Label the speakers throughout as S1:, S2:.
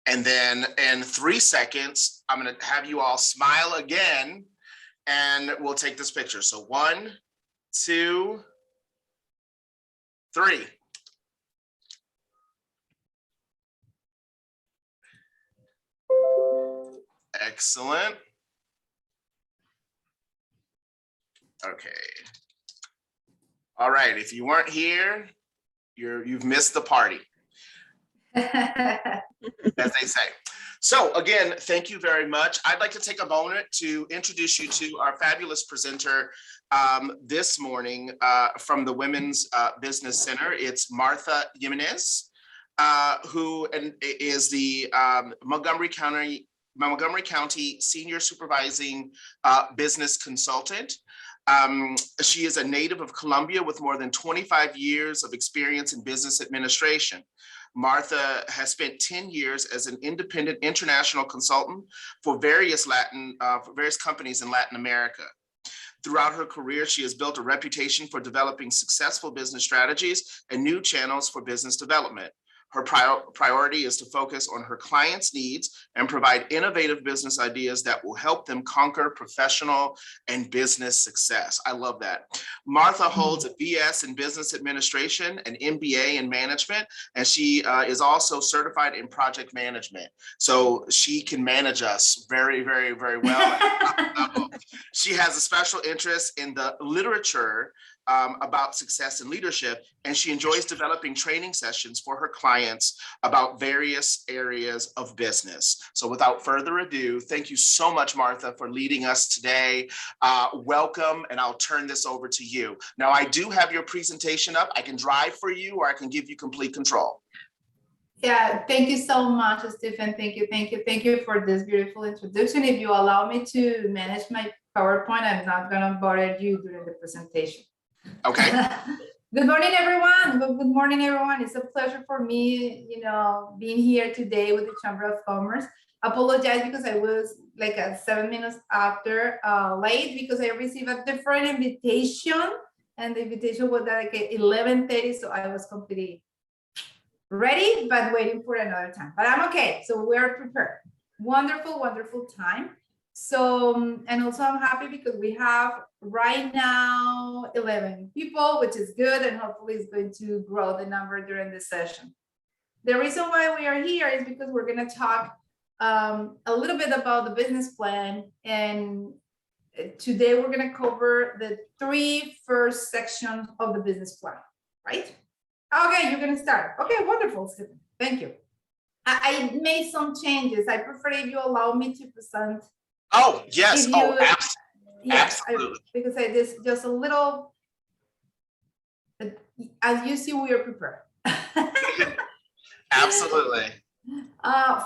S1: And then in 3 seconds, I'm going to have you all smile again and we'll take this picture. So 1, 2, 3. Excellent. Okay. All right. If you weren't here, you've missed the party, as they say. So again, thank you very much. I'd like to take a moment to introduce you to our fabulous presenter this morning from the Women's Business Center. It's Martha Jimenez, who is the Montgomery County Senior Supervising Business Consultant. She is a native of Columbia with more than 25 years of experience in business administration. Martha has spent 10 years as an independent international consultant for various companies in Latin America. Throughout her career, she has built a reputation for developing successful business strategies and new channels for business development. Her priority is to focus on her clients' needs and provide innovative business ideas that will help them conquer professional and business success. I love that. Martha holds a BS in Business Administration, an MBA in Management, and she is also certified in Project Management. So she can manage us very, very, very well. She has a special interest in the literature about success and leadership, and she enjoys developing training sessions for her clients about various areas of business. So without further ado, thank you so much, Martha, for leading us today. Welcome, and I'll turn this over to you. Now, I do have your presentation up. I can drive for you, or I can give you complete control.
S2: Yeah, thank you so much, Stephen. Thank you for this beautiful introduction. If you allow me to manage my PowerPoint, I'm not gonna bother you during the presentation.
S1: Okay.
S2: Good morning, everyone. Good morning, everyone. It's a pleasure for me, being here today with the Chamber of Commerce. Apologize because I was like 7 minutes after late because I received a different invitation, and the invitation was at like 11:30, so I was completely ready, but waiting for another time. But I'm okay, so we're prepared. Wonderful, wonderful time. So, and also I'm happy because we have right now 11 people, which is good, and hopefully it's going to grow the number during this session. The reason why we are here is because we're going to talk a little bit about the business plan, and today we're going to cover the 3 first sections of the business plan, right? Okay, you're going to start. Okay, wonderful, Stephen. Thank you. I made some changes. I prefer if you allow me to present.
S1: Oh, yes. Absolutely.
S2: Because I did just a little, as you see, we are prepared.
S1: Absolutely.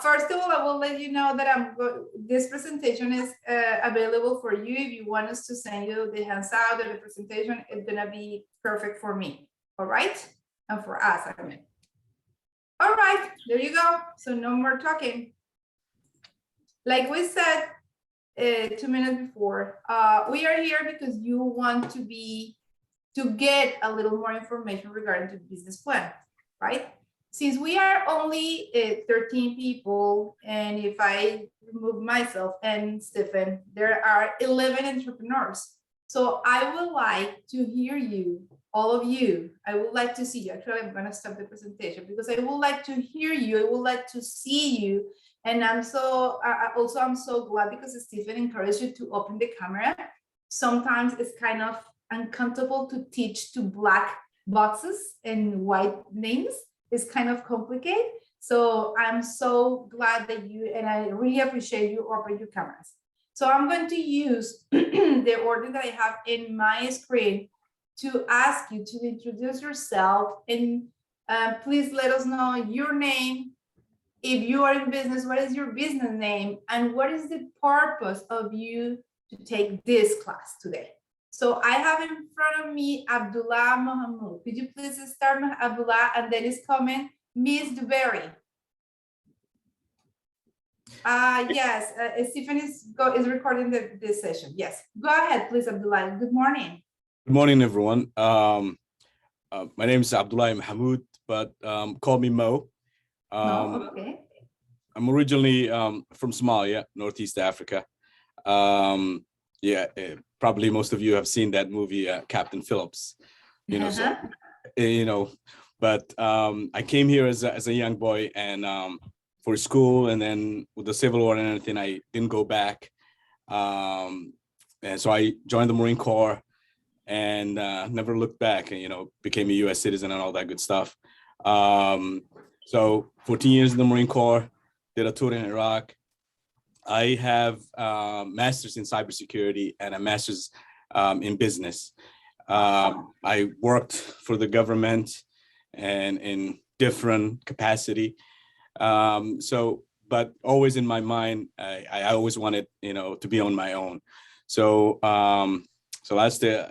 S2: First of all, I will let you know that this presentation is available for you. If you want us to send you the handout of the presentation, it's gonna be perfect for me. All right, and for us, I mean. All right, there you go. So no more talking. Like we said 2 minutes before, we are here because you want to get a little more information regarding the business plan, right? Since we are only 13 people, and if I remove myself and Stephen, there are 11 entrepreneurs. So I would like to hear you, all of you. I would like to see you. Actually, I'm gonna stop the presentation because I would like to hear you. I would like to see you. And I'm so glad because Stephen encouraged you to open the camera. Sometimes it's kind of uncomfortable to teach to black boxes and white names. It's kind of complicated. So I'm so glad that and I really appreciate you open your cameras. So I'm going to use the order that I have in my screen to ask you to introduce yourself, and please let us know your name. If you are in business, what is your business name? And what is the purpose of you to take this class today? So I have in front of me Abdullah Mohamud. Could you please start, Abdullah, and then is coming Miss DeBerry. Yes, Stephen is recording this session. Yes, go ahead, please, Abdullah. Good morning.
S3: Good morning, everyone. My name is Abdullah Mohamud. but call me Mo.
S2: No, okay.
S3: I'm originally from Somalia, Northeast Africa. Probably most of you have seen that movie, Captain Phillips. But I came here as a young boy and for school, and then with the Civil War and everything, I didn't go back. And so I joined the Marine Corps and never looked back, and became a U.S. citizen and all that good stuff. So 14 years in the Marine Corps, did a tour in Iraq. I have a master's in cybersecurity and a master's in business. I worked for the government and in different capacity. But always in my mind, I always wanted, to be on my own. So last year,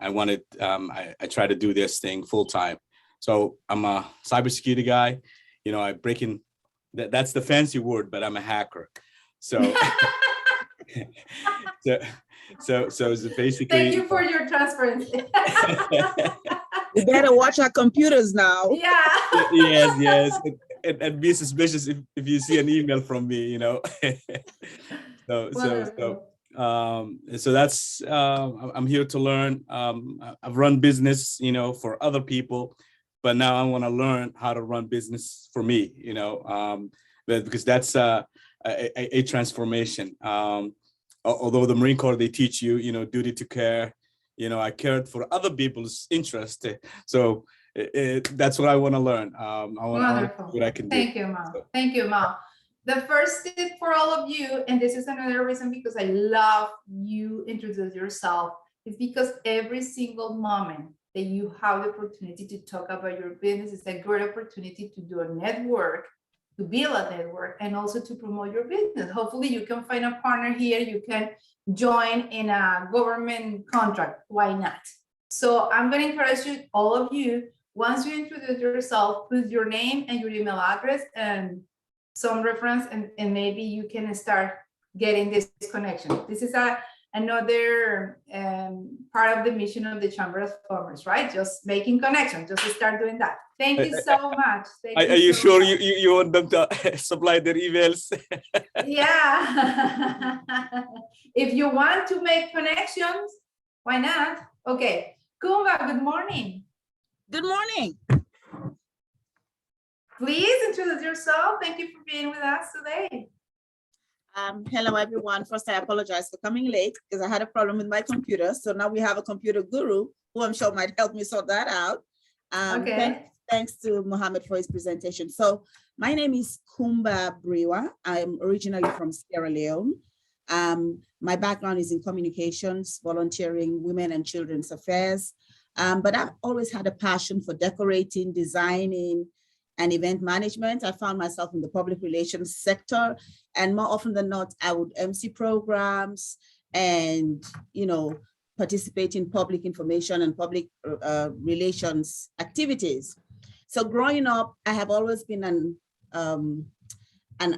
S3: I wanted, I tried to do this thing full time. So I'm a cybersecurity guy. I break in. That's the fancy word, but I'm a hacker. So, so basically.
S2: Thank you for your transparency.
S4: We better watch our computers now.
S2: Yeah.
S3: Yes. And be suspicious if you see an email from me, So that's I'm here to learn. I've run business, for other people, but now I want to learn how to run business for me, because that's a transformation. Although the Marine Corps, they teach you, duty to care. I cared for other people's interest. So that's what I want to learn. I want to see what I can do.
S2: Thank you, Mom. Thank you, Mom. The first tip for all of you, and this is another reason because I love you introduce yourself, is because every single moment that you have the opportunity to talk about your business is a great opportunity to do a network, to build a network, and also to promote your business. Hopefully you can find a partner here. You can join in a government contract. Why not? So I'm going to encourage you, all of you, once you introduce yourself, put your name and your email address and some reference, and maybe you can start getting this connection. This is another part of the mission of the Chamber of Commerce, right? Just making connections, just to start doing that. Thank you so much.
S3: Are you sure you want them to supply their emails?
S2: Yeah. If you want to make connections, why not? Okay. Kumba, good morning.
S4: Good morning.
S2: Please introduce yourself. Thank you for being with us today.
S4: Hello, everyone. First, I apologize for coming late because I had a problem with my computer. So now we have a computer guru who I'm sure might help me sort that out.
S2: Okay.
S4: Thanks to Mohammed for his presentation. So my name is Kumba Briwa. I'm originally from Sierra Leone. My background is in communications, volunteering, women and children's affairs. But I've always had a passion for decorating, designing, and event management. I found myself in the public relations sector, and more often than not, I would MC programs and, participate in public information and public relations activities. So growing up, I have always been an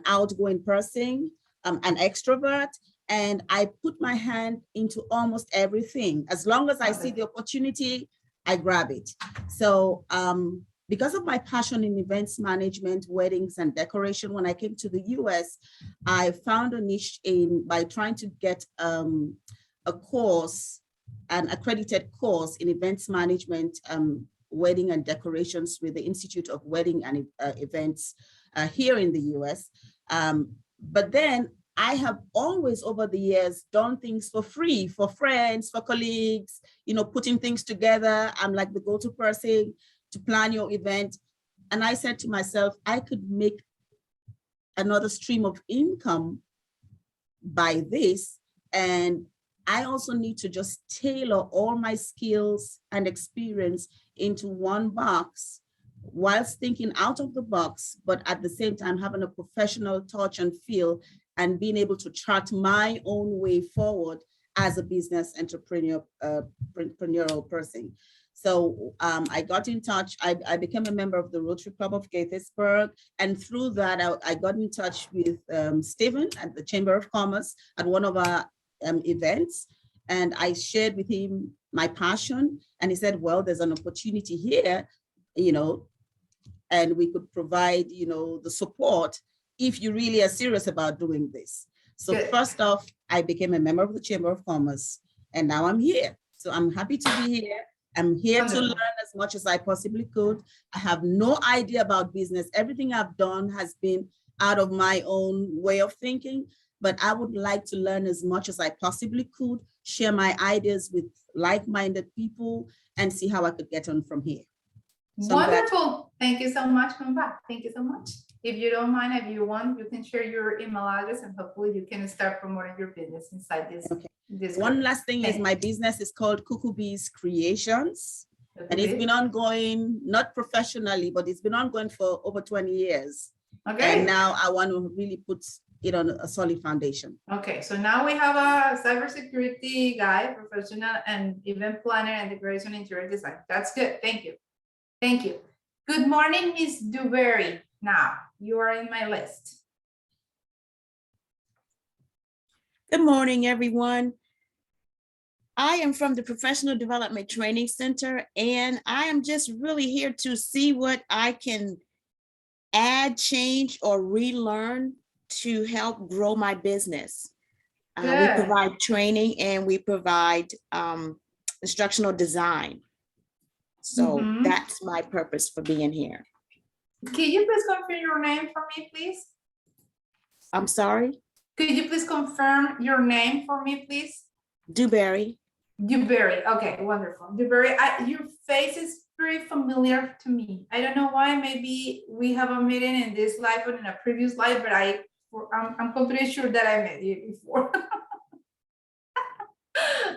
S4: outgoing person, an extrovert, and I put my hand into almost everything. As long as I see the opportunity, I grab it. So because of my passion in events management, weddings, and decoration, when I came to the US, I found a niche by trying to get a course, an accredited course in events management, wedding and decorations with the Institute of Wedding and Events here in the US. But then I have always over the years done things for free, for friends, for colleagues, putting things together. I'm like the go-to person to plan your event. And I said to myself, I could make another stream of income by this. And I also need to just tailor all my skills and experience into one box whilst thinking out of the box, but at the same time having a professional touch and feel and being able to chart my own way forward as a business entrepreneurial person. So I got in touch. I became a member of the Rotary Club of Gaithersburg. And through that, I got in touch with Stephen at the Chamber of Commerce at one of our events. And I shared with him my passion. And he said, well, there's an opportunity here, and we could provide, the support if you really are serious about doing this. So
S2: Good.
S4: first off, I became a member of the Chamber of Commerce, and now I'm here. So I'm happy to be here. I'm here to
S2: Wonderful.
S4: learn as much as I possibly could. I have no idea about business. Everything I've done has been out of my own way of thinking, but I would like to learn as much as I possibly could, share my ideas with like-minded people, and see how I could get on from here. So I'm glad-
S2: Wonderful. Thank you so much, Kumba. Thank you so much. If you don't mind, if you want, you can share your email address and hopefully you can start promoting your business inside this.
S4: Okay.
S2: This
S4: One
S2: group.
S4: last thing is
S2: Thank
S4: my business is called Cuckoo Bees Creations,
S2: you.
S4: and it's been ongoing, not professionally, but it's been ongoing for over 20 years.
S2: Okay.
S4: And now I want to really put it on a solid foundation.
S2: Okay, so now we have a cybersecurity guy, professional, and event planner and decoration interior design. That's good. Thank you. Thank you. Good morning, Ms. Dewberry. Now, you are in my list.
S5: Good morning, everyone. I am from the Professional Development Training Center, and I am just really here to see what I can add, change, or relearn to help grow my business. We
S2: Good.
S5: provide training and we provide instructional design. So
S2: Mhm.
S5: that's my purpose for being here.
S2: Can you please confirm your name for me, please?
S5: I'm sorry,
S2: Could you please confirm your name for me, please?
S5: Dewberry.
S2: Dewberry. Okay, wonderful. Dewberry, your face is very familiar to me. I don't know why. Maybe we have a meeting in this live or in a previous live, but I'm completely sure that I met you before.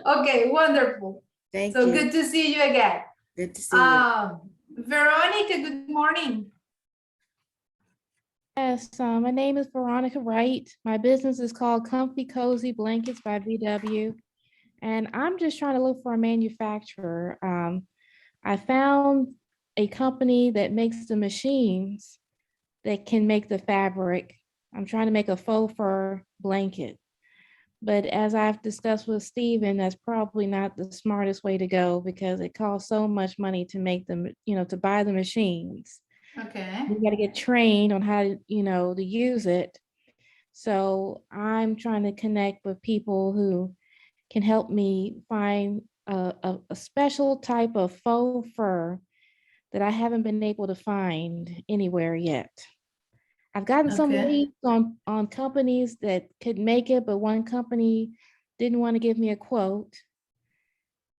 S2: Okay, wonderful.
S5: Thank
S2: So
S5: you.
S2: good to see you again.
S5: Good to see you.
S2: Veronica, good morning.
S6: Yes, my name is Veronica Wright. My business is called Comfy Cozy Blankets by VW. And I'm just trying to look for a manufacturer. I found a company that makes the machines that can make the fabric. I'm trying to make a faux fur blanket. But as I've discussed with Stephen, that's probably not the smartest way to go because it costs so much money to make them, to buy the machines.
S2: Okay.
S6: You got to get trained on how to, to use it. So I'm trying to connect with people who can help me find a special type of faux fur that I haven't been able to find anywhere yet. I've gotten some
S2: Okay.
S6: leads on companies that could make it, but one company didn't want to give me a quote.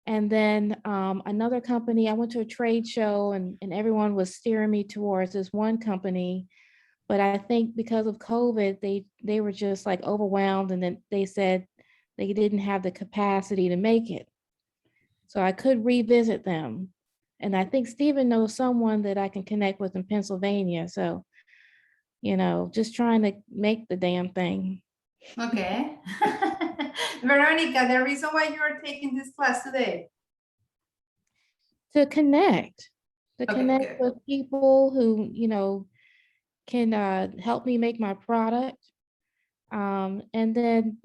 S6: And then another company, I went to a trade show and everyone was steering me towards this one company. But I think because of COVID, they were just like overwhelmed. And then they said they didn't have the capacity to make it. So I could revisit them. And I think Stephen knows someone that I can connect with in Pennsylvania. So, just trying to make the damn thing.
S2: Okay. Veronica, the reason why you are taking this class today.
S6: To connect
S2: Okay, good.
S6: with people who, can help me make my product. And then,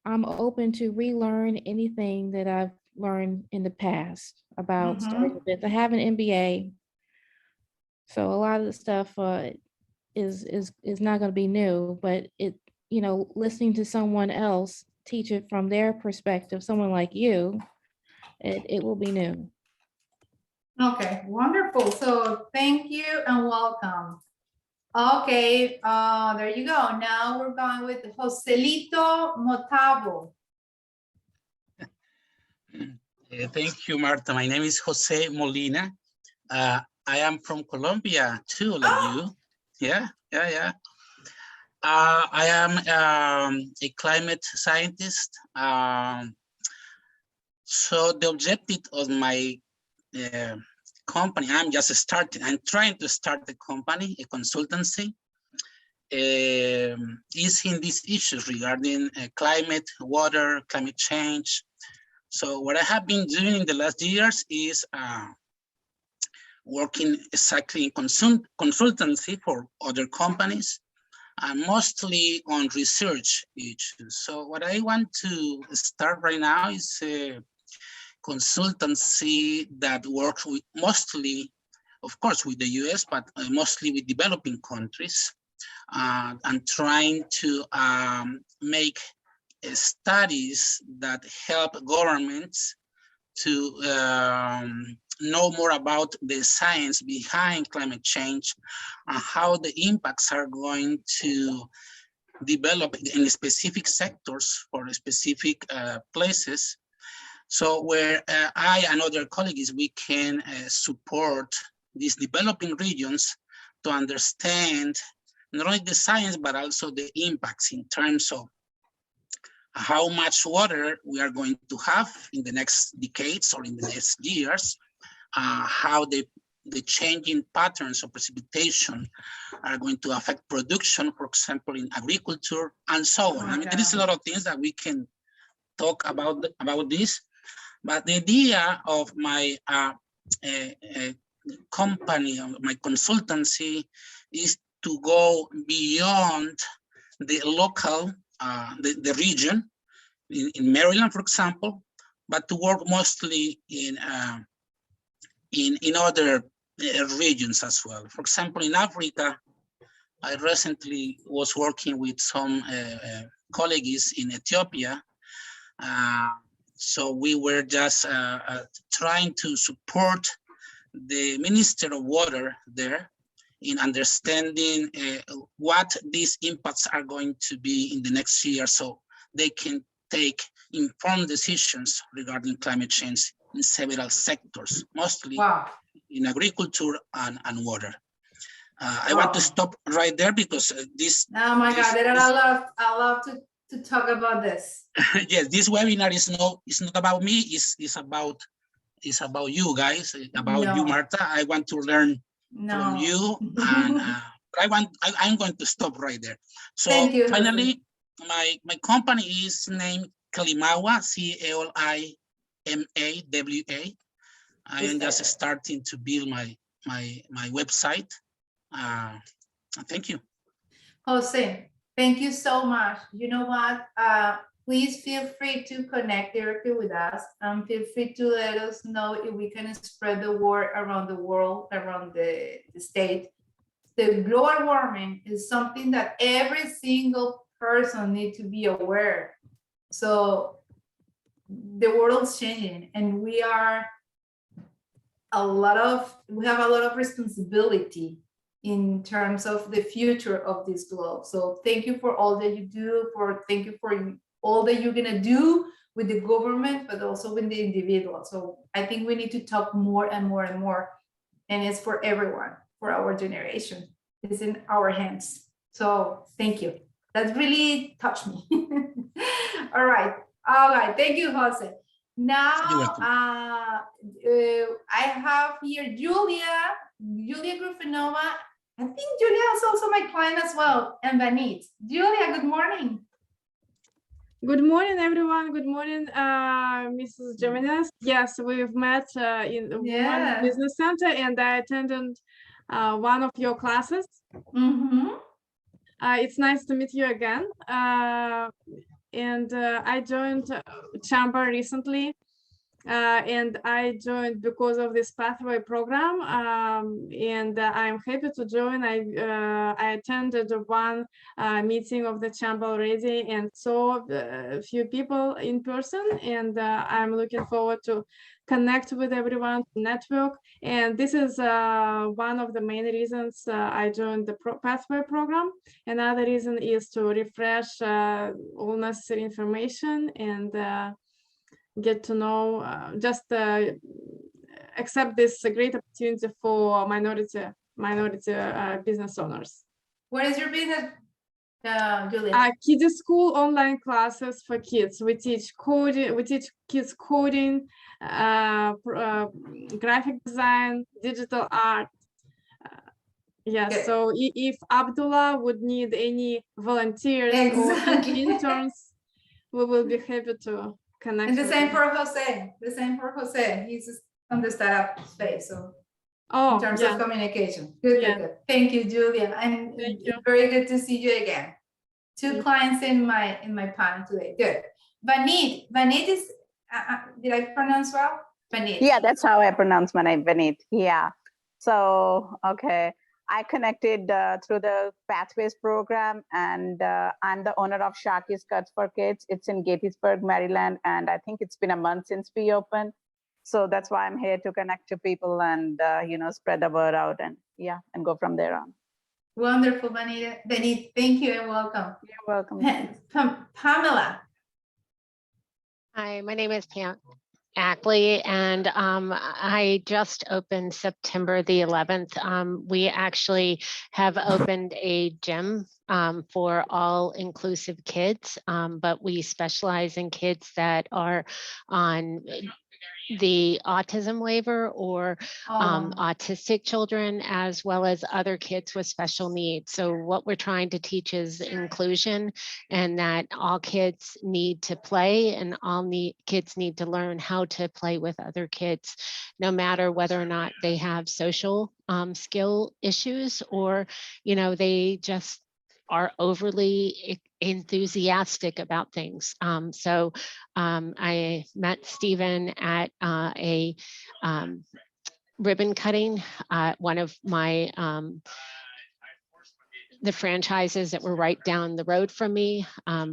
S6: I'm open to relearn anything that I've learned in the past about starting a business. I have an MBA. So a lot of the stuff is not going to be new, but listening to someone else teach it from their perspective, someone like you, it will be new.
S2: Okay, wonderful. So thank you and welcome. Okay, there you go. Now we're going with Joselito Motavo.
S7: Thank you, Marta. My name is Jose Molina. I am from Colombia too, like you. Yeah. I am a climate scientist. So the objective of my company, I'm trying to start a company, a consultancy, is in these issues regarding climate, water, climate change. So what I have been doing in the last years is working exactly in consultancy for other companies, mostly on research issues. So what I want to start right now is consultancy that works with mostly, of course, with the US, but mostly with developing countries, and trying to make studies that help governments to know more about the science behind climate change and how the impacts are going to develop in specific sectors for specific places. So where I and other colleagues, we can support these developing regions to understand not only the science, but also the impacts in terms of how much water we are going to have in the next decades or in the next years, how the changing patterns of precipitation are going to affect production, for example, in agriculture, and so on. I mean, there is a lot of things that we can talk about this, but the idea of my company, my consultancy, is to go beyond the local, the region, in Maryland, for example, but to work mostly in other regions as well. For example, in Africa, I recently was working with some colleagues in Ethiopia. So we were just trying to support the Minister of Water there in understanding what these impacts are going to be in the next year, so they can take informed decisions regarding climate change in several sectors, mostly in agriculture and water. I want to stop right there because this.
S2: Oh my God, I love to talk about this.
S7: Yes, this webinar is not about me. It's about you guys, about you, Martha. I want to learn from you, and I'm going to stop right there. So
S2: thank you,
S7: finally, my company is named Calimawa, CALIMAWA. I am just starting to build my website. Thank you.
S2: Jose, thank you so much. You know what? Please feel free to connect directly with us, and feel free to let us know if we can spread the word around the world, around the state. The global warming is something that every single person needs to be aware. So the world's changing, and we have a lot of responsibility in terms of the future of this globe. So thank you for all that you do, thank you for all that you're gonna do with the government, but also with the individual. So I think we need to talk more and more and more, and it's for everyone, for our generation. It's in our hands. So thank you. That really touched me. All right. Thank you, Jose. Now, I have here Julia Grufinova. I think Julia is also my client as well, and Vanit. Julia, good morning.
S8: Good morning, everyone. Good morning, Mrs. Jimenez. Yes, we've met in one business center, and I attended one of your classes. It's nice to meet you again. And I joined Chamber recently, and I joined because of this pathway program, and I'm happy to join. I attended one meeting of the Chamber already and saw a few people in person, and I'm looking forward to connect with everyone, to network. And this is one of the main reasons I joined the pathway program. Another reason is to refresh all necessary information and get to know, accept this great opportunity for minority business owners.
S2: What is your business, Julia?
S8: Kids school online classes for kids. We teach coding. We teach kids coding, graphic design, digital art. Yes. So if Abdullah would need any volunteers or interns, we will be happy to connect.
S2: And the same for Jose. The same for Jose. He's on the startup space. So in terms of communication. Good. Thank you, Julia. And very good to see you again. Two clients in my panel today. Good. Vanit Did I pronounce well? Benit.
S9: Yeah, that's how I pronounce my name, Vinit. Yeah. So, okay. I connected through the Pathways program, and I'm the owner of Sharky's Cuts for Kids. It's in Gaithersburg, Maryland, and I think it's been a month since we opened. So that's why I'm here to connect to people and, spread the word out and and go from there on.
S2: Wonderful, Benit. Thank you and welcome.
S9: You're welcome.
S2: Pamela.
S10: Hi, my name is Pam Ackley, and I just opened September the 11th. We actually have opened a gym for all inclusive kids, but we specialize in kids that are on the autism waiver or autistic children, as well as other kids with special needs. So what we're trying to teach is inclusion, and that all kids need to play, and kids need to learn how to play with other kids, no matter whether or not they have social skill issues, or, they just are overly enthusiastic about things. So I met Stephen at a ribbon cutting, one of my the franchises that were right down the road from me,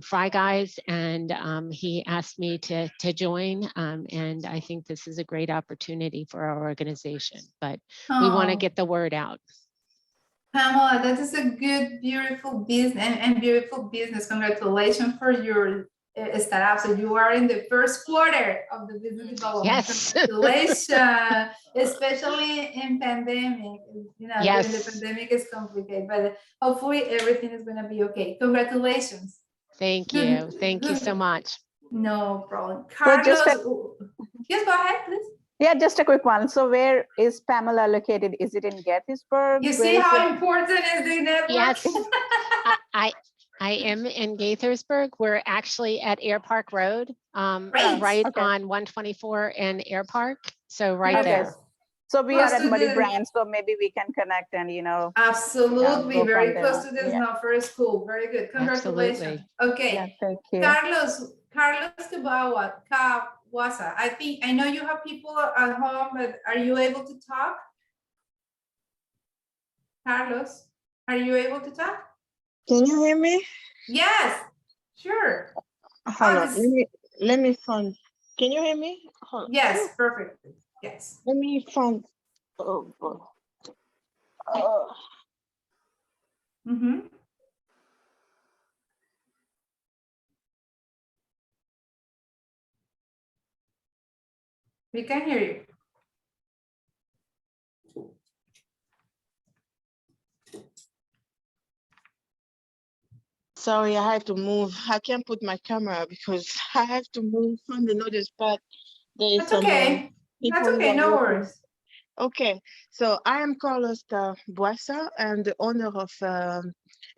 S10: Fry Guys, and he asked me to join, and I think this is a great opportunity for our organization, but we want to get the word out.
S2: Pamela, that is a good, beautiful business and beautiful business. Congratulations for your startup. So you are in the first quarter of the business development.
S10: Yes.
S2: Congratulations, especially in pandemic.
S10: Yes.
S2: During the pandemic is complicated, but hopefully everything is going to be okay. Congratulations.
S10: Thank you. Thank you so much.
S2: No problem.
S9: So
S2: Carlos,
S9: just
S2: yes, go ahead, please.
S9: Yeah, just a quick one. So where is Pamela located? Is it in Gettysburg?
S2: You see how important is the network?
S10: Yes. I am in Gaithersburg. We're actually at Air Park Road, right
S9: Okay.
S10: on 124 and Air Park. So right
S2: Okay.
S10: there.
S9: So we
S2: Close
S9: are at
S2: to
S9: Muddy
S2: the-
S9: Branch, so maybe we can connect and,
S2: Absolutely,
S9: go
S2: very
S9: from
S2: close
S9: there.
S2: to this
S9: Yeah.
S2: now for school. Very good. Congratulations. Okay.
S9: Yeah, thank you.
S2: Carlos Kawasa. I know you have people at home, but are you able to talk? Carlos, are you able to talk?
S11: Can you hear me?
S2: Yes, sure.
S11: Hold on. Let me find. Can you hear me? Hold on.
S2: Yes, perfect. Yes.
S11: Let me find. Oh boy.
S2: Mm-hmm. We can hear you.
S11: Sorry, I have to move. I can't put my camera because I have to move from another spot. There is
S2: That's
S11: some
S2: okay. That's
S11: people
S2: okay.
S11: who are
S2: No
S11: working.
S2: worries.
S11: Okay, so I am Carlos Buesa. I'm the owner of a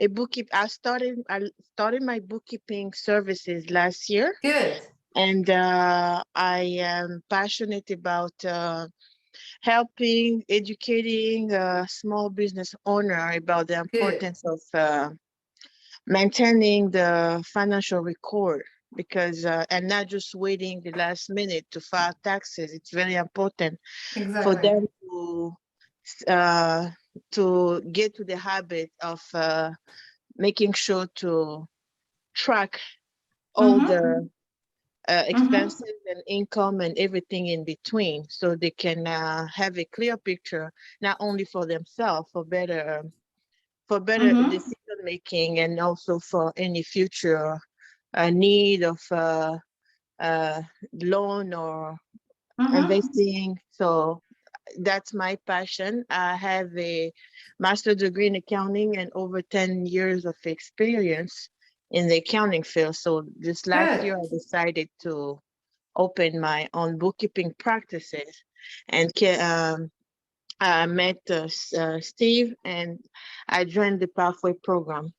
S11: bookkeep. I started my bookkeeping services last year,
S2: Good.
S11: and I am passionate about helping, educating small business owner about the importance of maintaining the financial record, because and not just waiting the last minute to file taxes. It's very important for them to get to the habit of making sure to track all the expenses and income and everything in between, so they can have a clear picture, not only for themselves, for better decision making, and also for any future need of loan or investing. So that's my passion. I have a master's degree in accounting and over 10 years of experience in the accounting field. So this last year, I decided to open my own bookkeeping practices, and I met Steve, and I joined the Pathway program.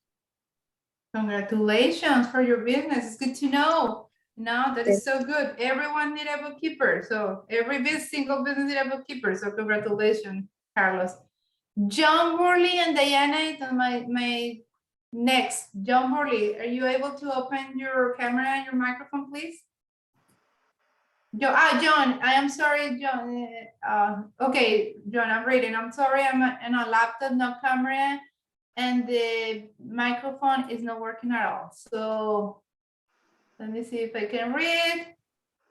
S2: Congratulations for your business. It's good to know. No, that is so good. Everyone need a bookkeeper. So every single business need a bookkeeper. So congratulations, Carlos. John Worley and Diana is on my next. John Worley, are you able to open your camera and your microphone, please? John, I am sorry, John. Okay, John, I'm reading. I'm sorry, I'm on a laptop, no camera, and the microphone is not working at all. So let me see if I can read.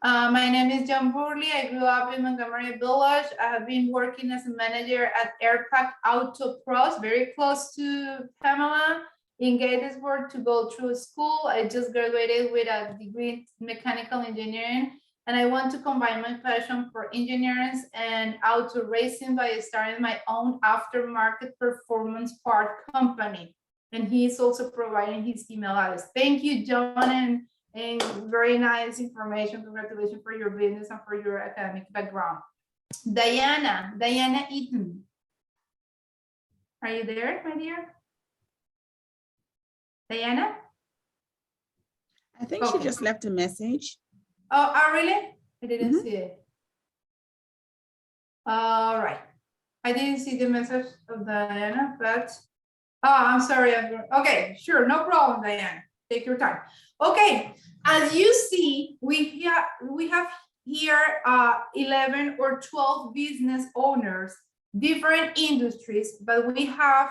S2: My name is John Burley. I grew up in Montgomery Village. I have been working as a manager at Airpac Auto Pros, very close to Pamela, in Gaithersburg to go through school. I just graduated with a degree in mechanical engineering, and I want to combine my passion for engineering and auto racing by starting my own aftermarket performance part company. And he is also providing his email address. Thank you, John, and very nice information. Congratulations for your business and for your academic background. Diana Eaton. Are you there, my dear? Diana?
S4: I think she just left a message.
S2: Oh, really? I didn't see it. All right. I didn't see the message of Diana, but I'm sorry. Okay, sure, no problem, Diana. Take your time. Okay, as you see, we have here 11 or 12 business owners, different industries, but we have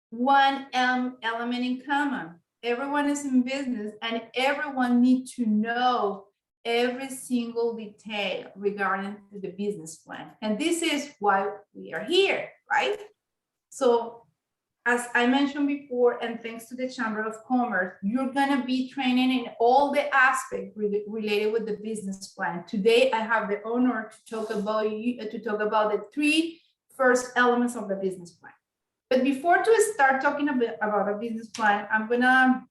S2: one element in common. Everyone is in business and everyone needs to know every single detail regarding the business plan. And this is why we are here, right? So as I mentioned before, and thanks to the Chamber of Commerce, you're gonna be training in all the aspects related with the business plan. Today, I have the honor to talk about the three first elements of the business plan. But before to start talking about a business plan, I'm gonna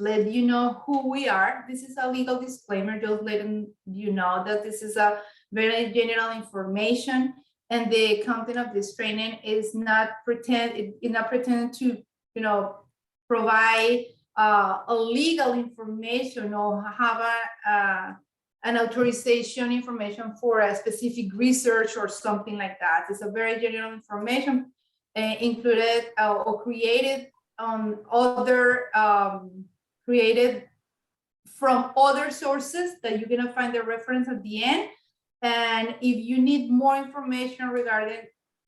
S2: let you know who we are. This is a legal disclaimer, just letting you know that this is a very general information, and the content of this training is not pretend to, you know, provide a legal information or have an authorization information for a specific research or something like that. It's a very general information included or created on other created from other sources that you're gonna find the reference at the end. And if you need more information regarding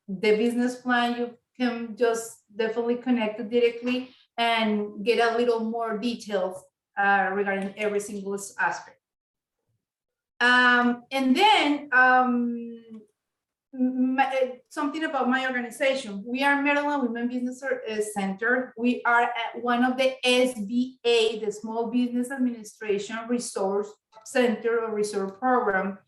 S2: the business plan, you can just definitely connect it directly and get a little more details regarding every single aspect. And then something about my organization. We are Maryland Women Business Center. We are at one of the SBA, the Small Business Administration Resource Center or Resource Program.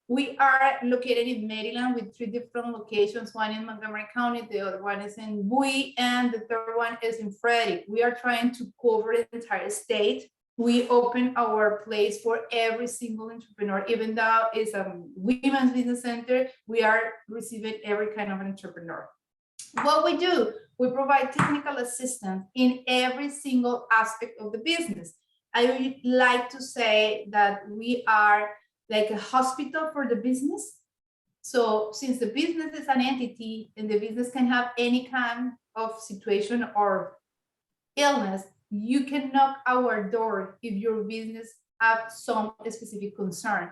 S2: We are located in Maryland with 3 different locations, one in Montgomery County, the other one is in Bowie, and the third one is in Frederick. We are trying to cover the entire state. We open our place for every single entrepreneur, even though it's a women's business center, we are receiving every kind of entrepreneur. What we do, we provide technical assistance in every single aspect of the business. I would like to say that we are like a hospital for the business. So since the business is an entity and the business can have any kind of situation or illness, you can knock our door if your business have some specific concern.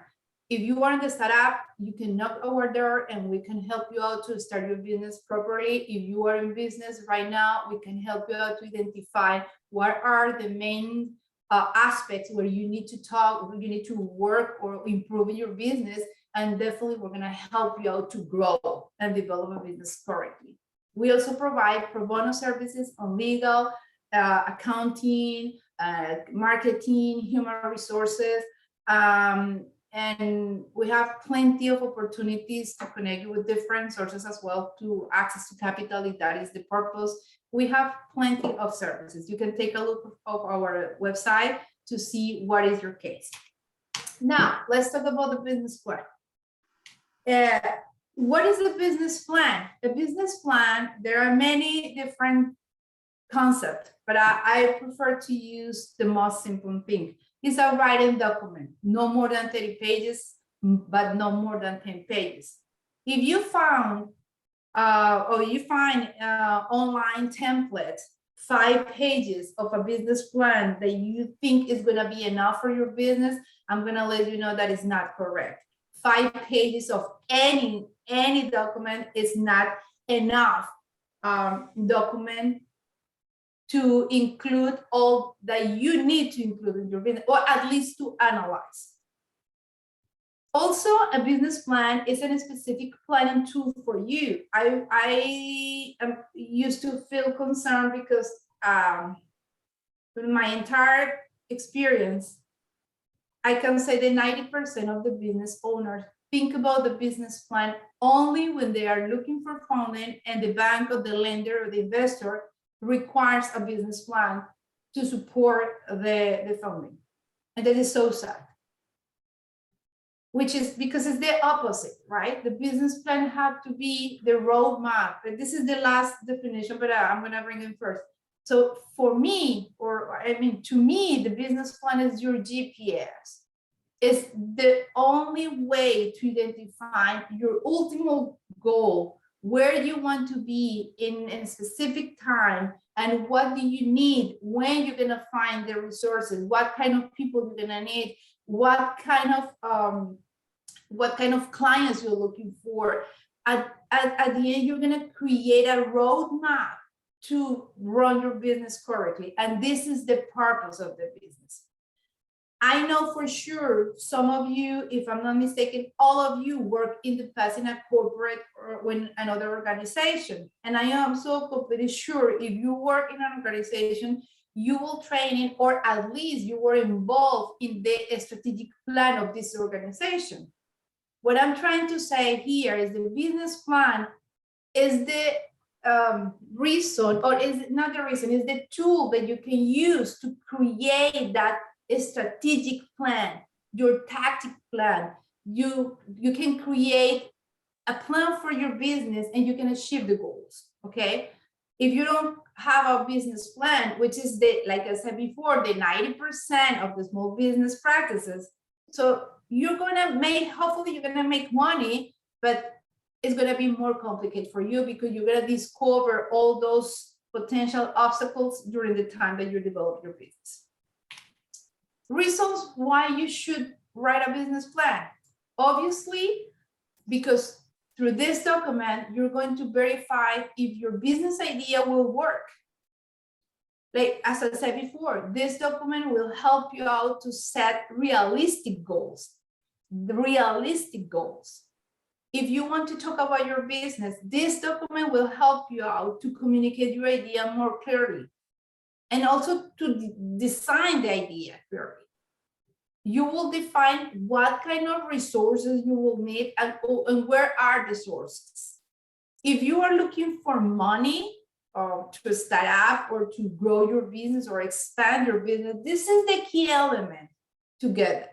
S2: If you are in the startup, you can knock our door and we can help you out to start your business properly. If you are in business right now, we can help you out to identify what are the main aspects where you need to talk, you need to work or improve in your business. And definitely we're gonna help you out to grow and develop a business correctly. We also provide pro bono services on legal, accounting, marketing, human resources, and we have plenty of opportunities to connect you with different sources as well to access to capital if that is the purpose. We have plenty of services. You can take a look of our website to see what is your case. Now, let's talk about the business plan. What is a business plan? A business plan, there are many different concepts, but I prefer to use the most simple thing. It's a written document, no more than 30 pages, but no more than 10 pages. If you found or you find online templates 5 pages of a business plan that you think is gonna be enough for your business, I'm gonna let you know that is not correct. 5 pages of any document is not enough document to include all that you need to include in your business, or at least to analyze. Also, a business plan isn't a specific planning tool for you. I used to feel concerned because in my entire experience, I can say that 90% of the business owners think about the business plan only when they are looking for funding and the bank or the lender or the investor requires a business plan to support the funding. And that is so sad. Which is because it's the opposite, right? The business plan have to be the roadmap. But this is the last definition, but I'm gonna bring in first. So for me, to me, the business plan is your GPS. It's the only way to identify your ultimate goal, where you want to be in a specific time, and what do you need, when you're gonna find the resources, what kind of people you're gonna need, what kind of clients you're looking for. At the end, you're gonna create a roadmap to run your business correctly. And this is the purpose of the business. I know for sure some of you, if I'm not mistaken, all of you work in the past in a corporate or in another organization. And I am so completely sure if you work in an organization, you will train in, or at least you were involved in the strategic plan of this organization. What I'm trying to say here is the business plan is the reason, or is not the reason, is the tool that you can use to create that strategic plan, your tactic plan. You can create a plan for your business and you can achieve the goals, okay? If you don't have a business plan, which is like I said before, the 90% of the small business practices, so you're gonna hopefully you're gonna make money, but it's gonna be more complicated for you because you're gonna discover all those potential obstacles during the time that you develop your business. Reasons why you should write a business plan. Obviously, because through this document, you're going to verify if your business idea will work. Like, as I said before, this document will help you out to set realistic goals. Realistic goals. If you want to talk about your business, this document will help you out to communicate your idea more clearly and also to design the idea clearly. You will define what kind of resources you will need and where are the sources. If you are looking for money to start up or to grow your business or expand your business, this is the key element to get it,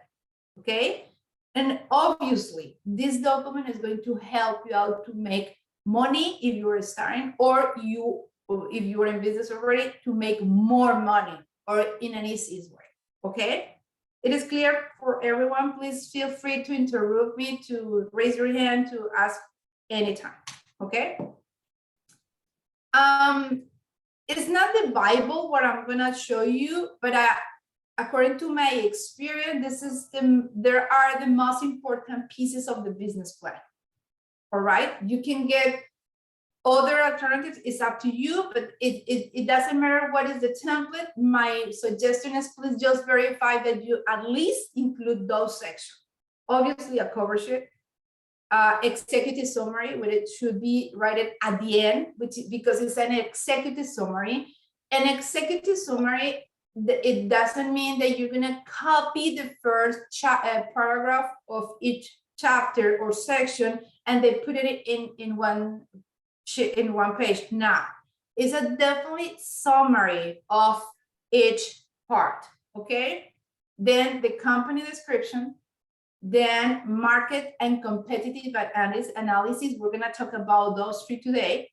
S2: okay? And obviously, this document is going to help you out to make money if you are starting, or if you are in business already, to make more money or in an easy way, okay? It is clear for everyone. Please feel free to interrupt me, to raise your hand, to ask anytime, okay? It's not the Bible what I'm gonna show you, but according to my experience, there are the most important pieces of the business plan. All right, you can get other alternatives, it's up to you, but it doesn't matter what is the template. My suggestion is please just verify that you at least include those sections. Obviously, a cover sheet, executive summary, which it should be right at the end, because it's an executive summary. An executive summary, it doesn't mean that you're gonna copy the first paragraph of each chapter or section and they put it in one page. Now, it's a definitely summary of each part, okay? Then the company description, then market and competitive analysis. We're gonna talk about those 3 today.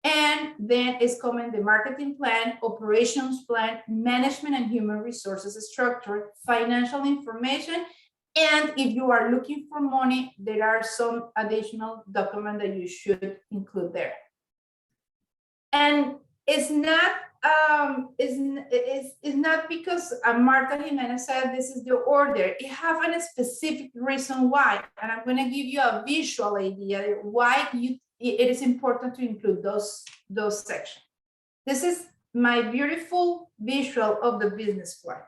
S2: And then it's coming the marketing plan, operations plan, management and human resources structure, financial information. And if you are looking for money, there are some additional documents that you should include there. And it's not is not because Marta Jimenez said this is the order. It has a specific reason why, and I'm going to give you a visual idea why it is important to include those sections. This is my beautiful visual of the business plan.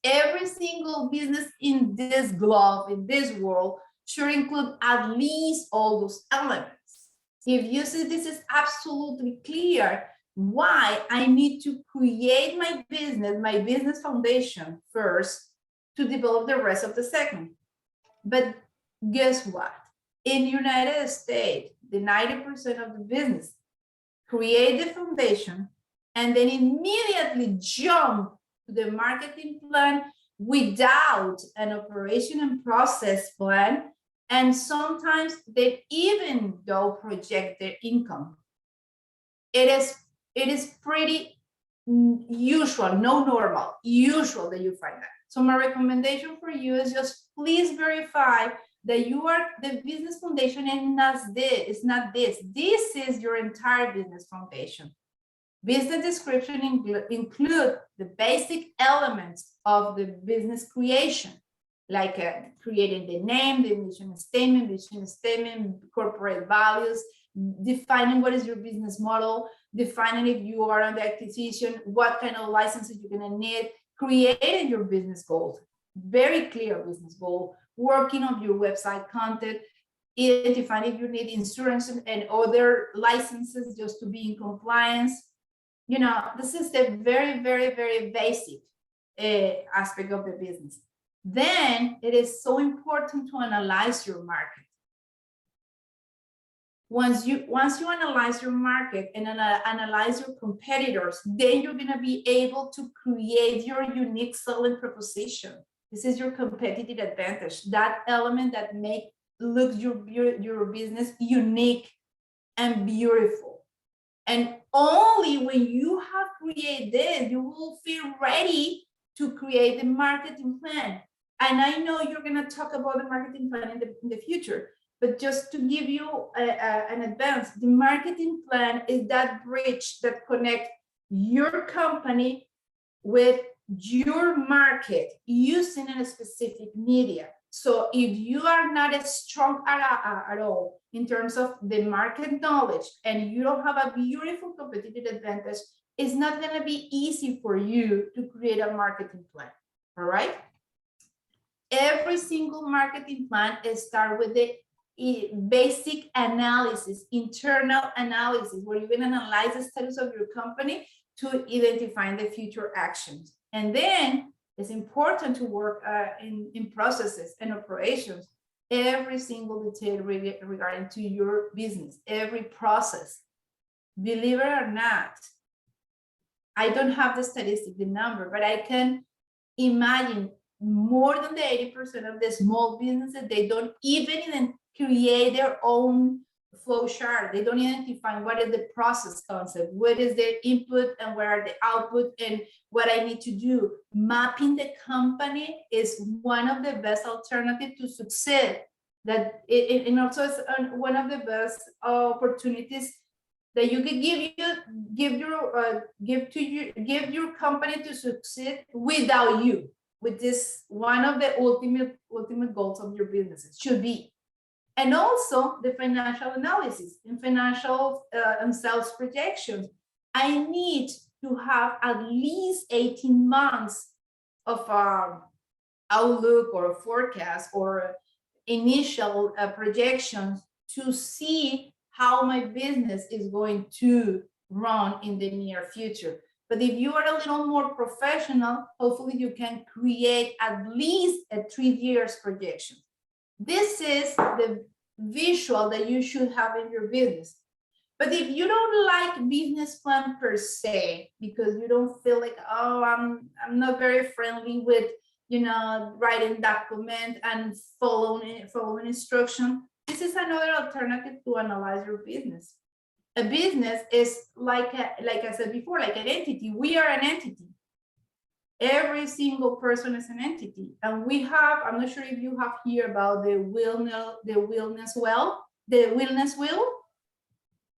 S2: Every single business in this globe, in this world, should include at least all those elements. If you see this is absolutely clear, why I need to create my business foundation first to develop the rest of the segment. But guess what? In the United States, the 90% of the business create the foundation and then immediately jump to the marketing plan without an operation and process plan. And sometimes they even don't project their income. It is pretty usual, no normal, usual that you find that. So my recommendation for you is just please verify that the business foundation and it's not this. This is your entire business foundation. Business description include the basic elements of the business creation, like creating the name, the mission statement, corporate values, defining what is your business model, defining if you are on the acquisition, what kind of licenses you're going to need, creating your business goals, very clear business goal, working on your website content, identifying if you need insurance and other licenses just to be in compliance. You know, this is the very, very, very basic aspect of the business. Then it is so important to analyze your market. Once you analyze your market and analyze your competitors, then you're going to be able to create your unique selling proposition. This is your competitive advantage, that element that looks your business unique and beautiful. And only when you have created this, you will feel ready to create the marketing plan. And I know you're going to talk about the marketing plan in the future, but just to give you an advance, the marketing plan is that bridge that connects your company with your market using a specific media. So if you are not as strong at all in terms of the market knowledge and you don't have a beautiful competitive advantage, it's not going to be easy for you to create a marketing plan. All right. Every single marketing plan starts with the basic analysis, internal analysis, where you're going to analyze the status of your company to identify the future actions. And then it's important to work in processes and operations, every single detail regarding to your business, every process. Believe it or not, I don't have the statistic, the number, but I can imagine more than the 80% of the small businesses, they don't even create their own flow chart. They don't identify what is the process concept, what is the input and where are the output and what I need to do. Mapping the company is one of the best alternatives to succeed. That and also is one of the best opportunities that you can give your company to succeed without you. With this, one of the ultimate goals of your businesses should be. And also the financial analysis and financial and sales projections. I need to have at least 18 months of outlook or a forecast or initial projections to see how my business is going to run in the near future. But if you are a little more professional, hopefully you can create at least a 3 years projection. This is the visual that you should have in your business. But if you don't like business plan per se, because you don't feel like, oh, I'm not very friendly with, writing document and following instruction, this is another alternative to analyze your business. A business is like I said before, like an entity. We are an entity. Every single person is an entity, and we have. I'm not sure if you have heard about the wellness wheel.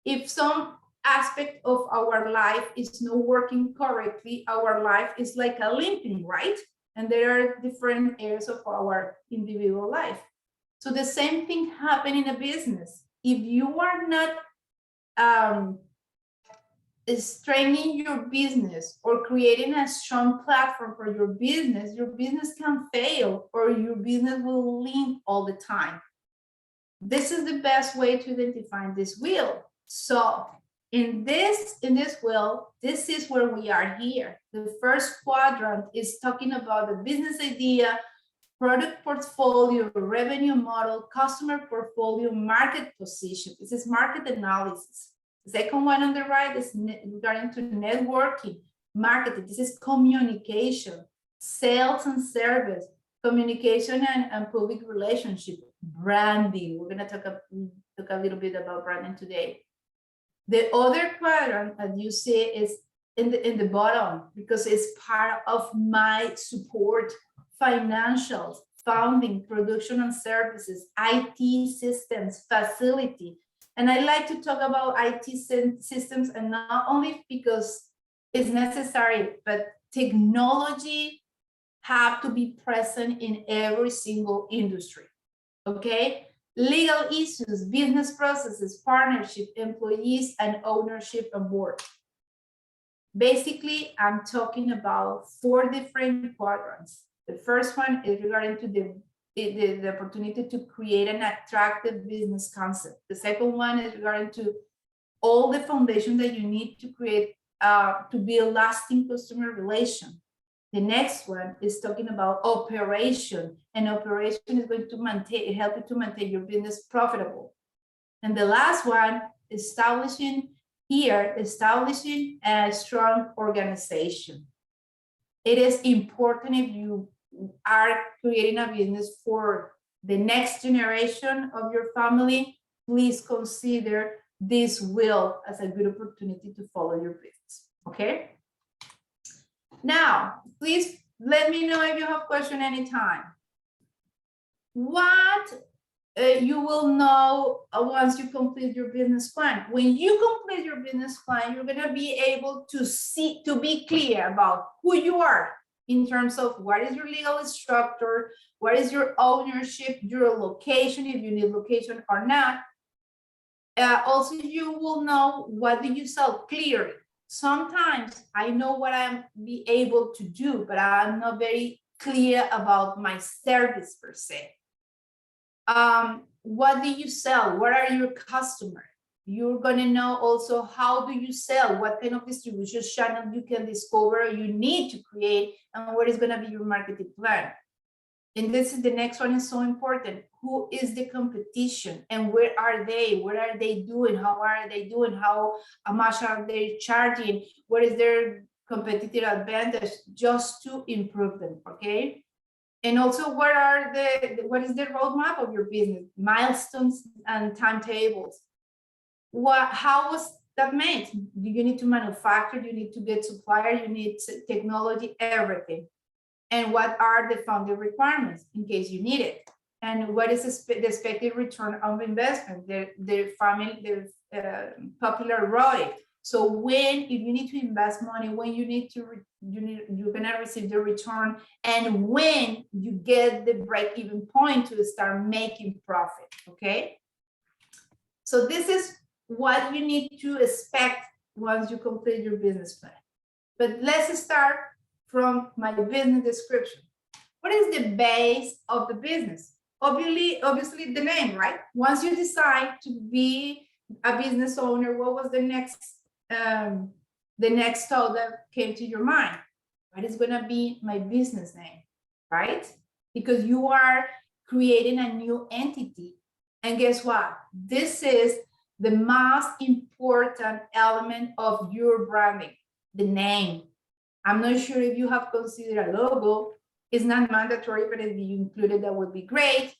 S2: If some aspect of our life is not working correctly, our life is like a limping, right? And there are different areas of our individual life. So the same thing happens in a business. If you are not strengthening your business or creating a strong platform for your business can fail, or your business will limp all the time. This is the best way to identify this wheel. So in this wheel, this is where we are here. The first quadrant is talking about the business idea, product portfolio, revenue model, customer portfolio, market position. This is market analysis. The second one on the right is regarding to networking, marketing. This is communication, sales and service, communication and public relationship, branding. We're going to talk a little bit about branding today. The other quadrant, as you see, is in the bottom, because it's part of my support: financials, founding, production and services, IT systems, facility. And I like to talk about IT systems, and not only because it's necessary, but technology have to be present in every single industry, okay? Legal issues, business processes, partnership, employees, and ownership and board. Basically, I'm talking about 4 different quadrants. The first one is regarding to the opportunity to create an attractive business concept. The second one is regarding to all the foundation that you need to create to build lasting customer relation. The next one is talking about operation, and operation is going to help you to maintain your business profitable. And the last one, establishing a strong organization. It is important, if you are creating a business for the next generation of your family, please consider this wheel as a good opportunity to follow your business, okay? Now, please let me know if you have question anytime. What you will know once you complete your business plan. When you complete your business plan, you're gonna be able to be clear about who you are in terms of what is your legal structure, what is your ownership, your location, if you need location or not. Also, you will know what do you sell clearly. Sometimes I know what I'm be able to do, but I'm not very clear about my service per se. What do you sell? What are your customers? You're going to know also how do you sell, what kind of distribution channel you can discover or you need to create, and what is going to be your marketing plan. And this is the next one is so important. Who is the competition and where are they? What are they doing? How are they doing? How much are they charging? What is their competitive advantage, just to improve them, okay? And also, what is the roadmap of your business, milestones and timetables? How was that made? Do you need to manufacture? Do you need to get supplier? You need technology, everything. And what are the funding requirements in case you need it? And what is the expected return on investment? The popular ROI. So if you need to invest money, when you're gonna receive the return, and when you get the break-even point to start making profit, okay? So this is what you need to expect once you complete your business plan. But let's start from my business description. What is the base of the business? Obviously the name, right? Once you decide to be a business owner, what was the next thought that came to your mind? What is going to be my business name, right? Because you are creating a new entity. And guess what? This is the most important element of your branding, the name. I'm not sure if you have considered a logo. It's not mandatory, but if you include it, that would be great.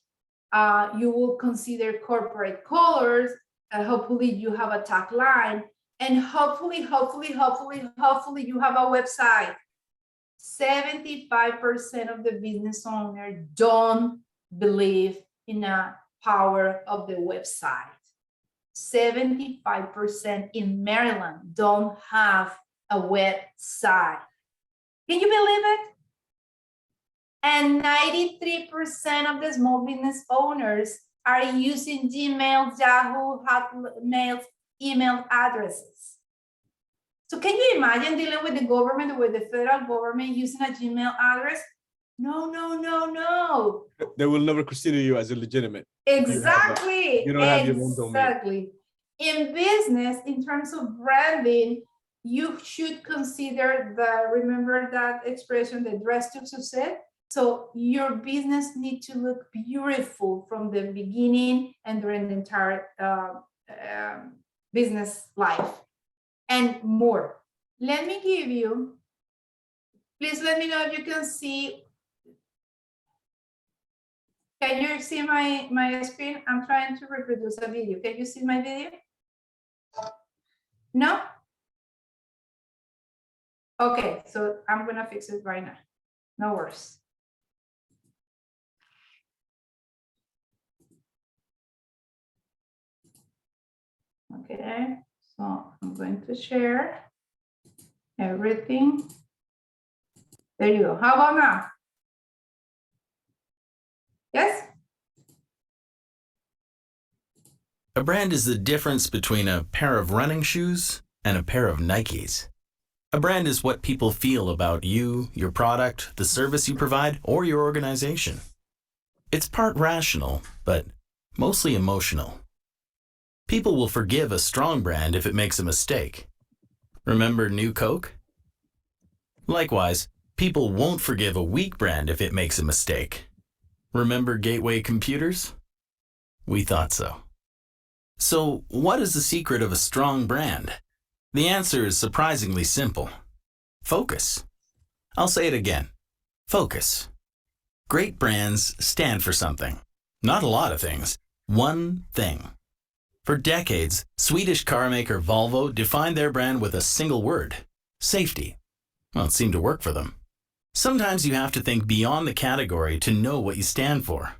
S2: You will consider corporate colors. Hopefully you have a tagline, and hopefully you have a website. 75% of the business owners don't believe in the power of the website. 75% in Maryland don't have a website. Can you believe it? And 93% of the small business owners are using Gmail, Yahoo, Hotmail, email addresses. So can you imagine dealing with the government, with the federal government using a Gmail address? No, no, no, no.
S3: They will never consider you as illegitimate.
S2: Exactly.
S3: You don't have your own domain.
S2: Exactly. In business, in terms of branding, you should consider remember that expression, the dress to success. So your business needs to look beautiful from the beginning and during the entire business life and more. Let me give you, please let me know if you can see. Can you see my screen? I'm trying to reproduce a video. Can you see my video? No? Okay, so I'm gonna fix it right now. No worries. Okay, so I'm going to share everything. There you go. How about now? Yes?
S12: A brand is the difference between a pair of running shoes and a pair of Nikes. A brand is what people feel about you, your product, the service you provide, or your organization. It's part rational, but mostly emotional. People will forgive a strong brand if it makes a mistake. Remember New Coke? Likewise, people won't forgive a weak brand if it makes a mistake. Remember Gateway Computers? We thought so. So, what is the secret of a strong brand? The answer is surprisingly simple. Focus. I'll say it again. Focus. Great brands stand for something. Not a lot of things. One thing. For decades, Swedish car maker Volvo defined their brand with a single word: safety. Well, it seemed to work for them. Sometimes you have to think beyond the category to know what you stand for.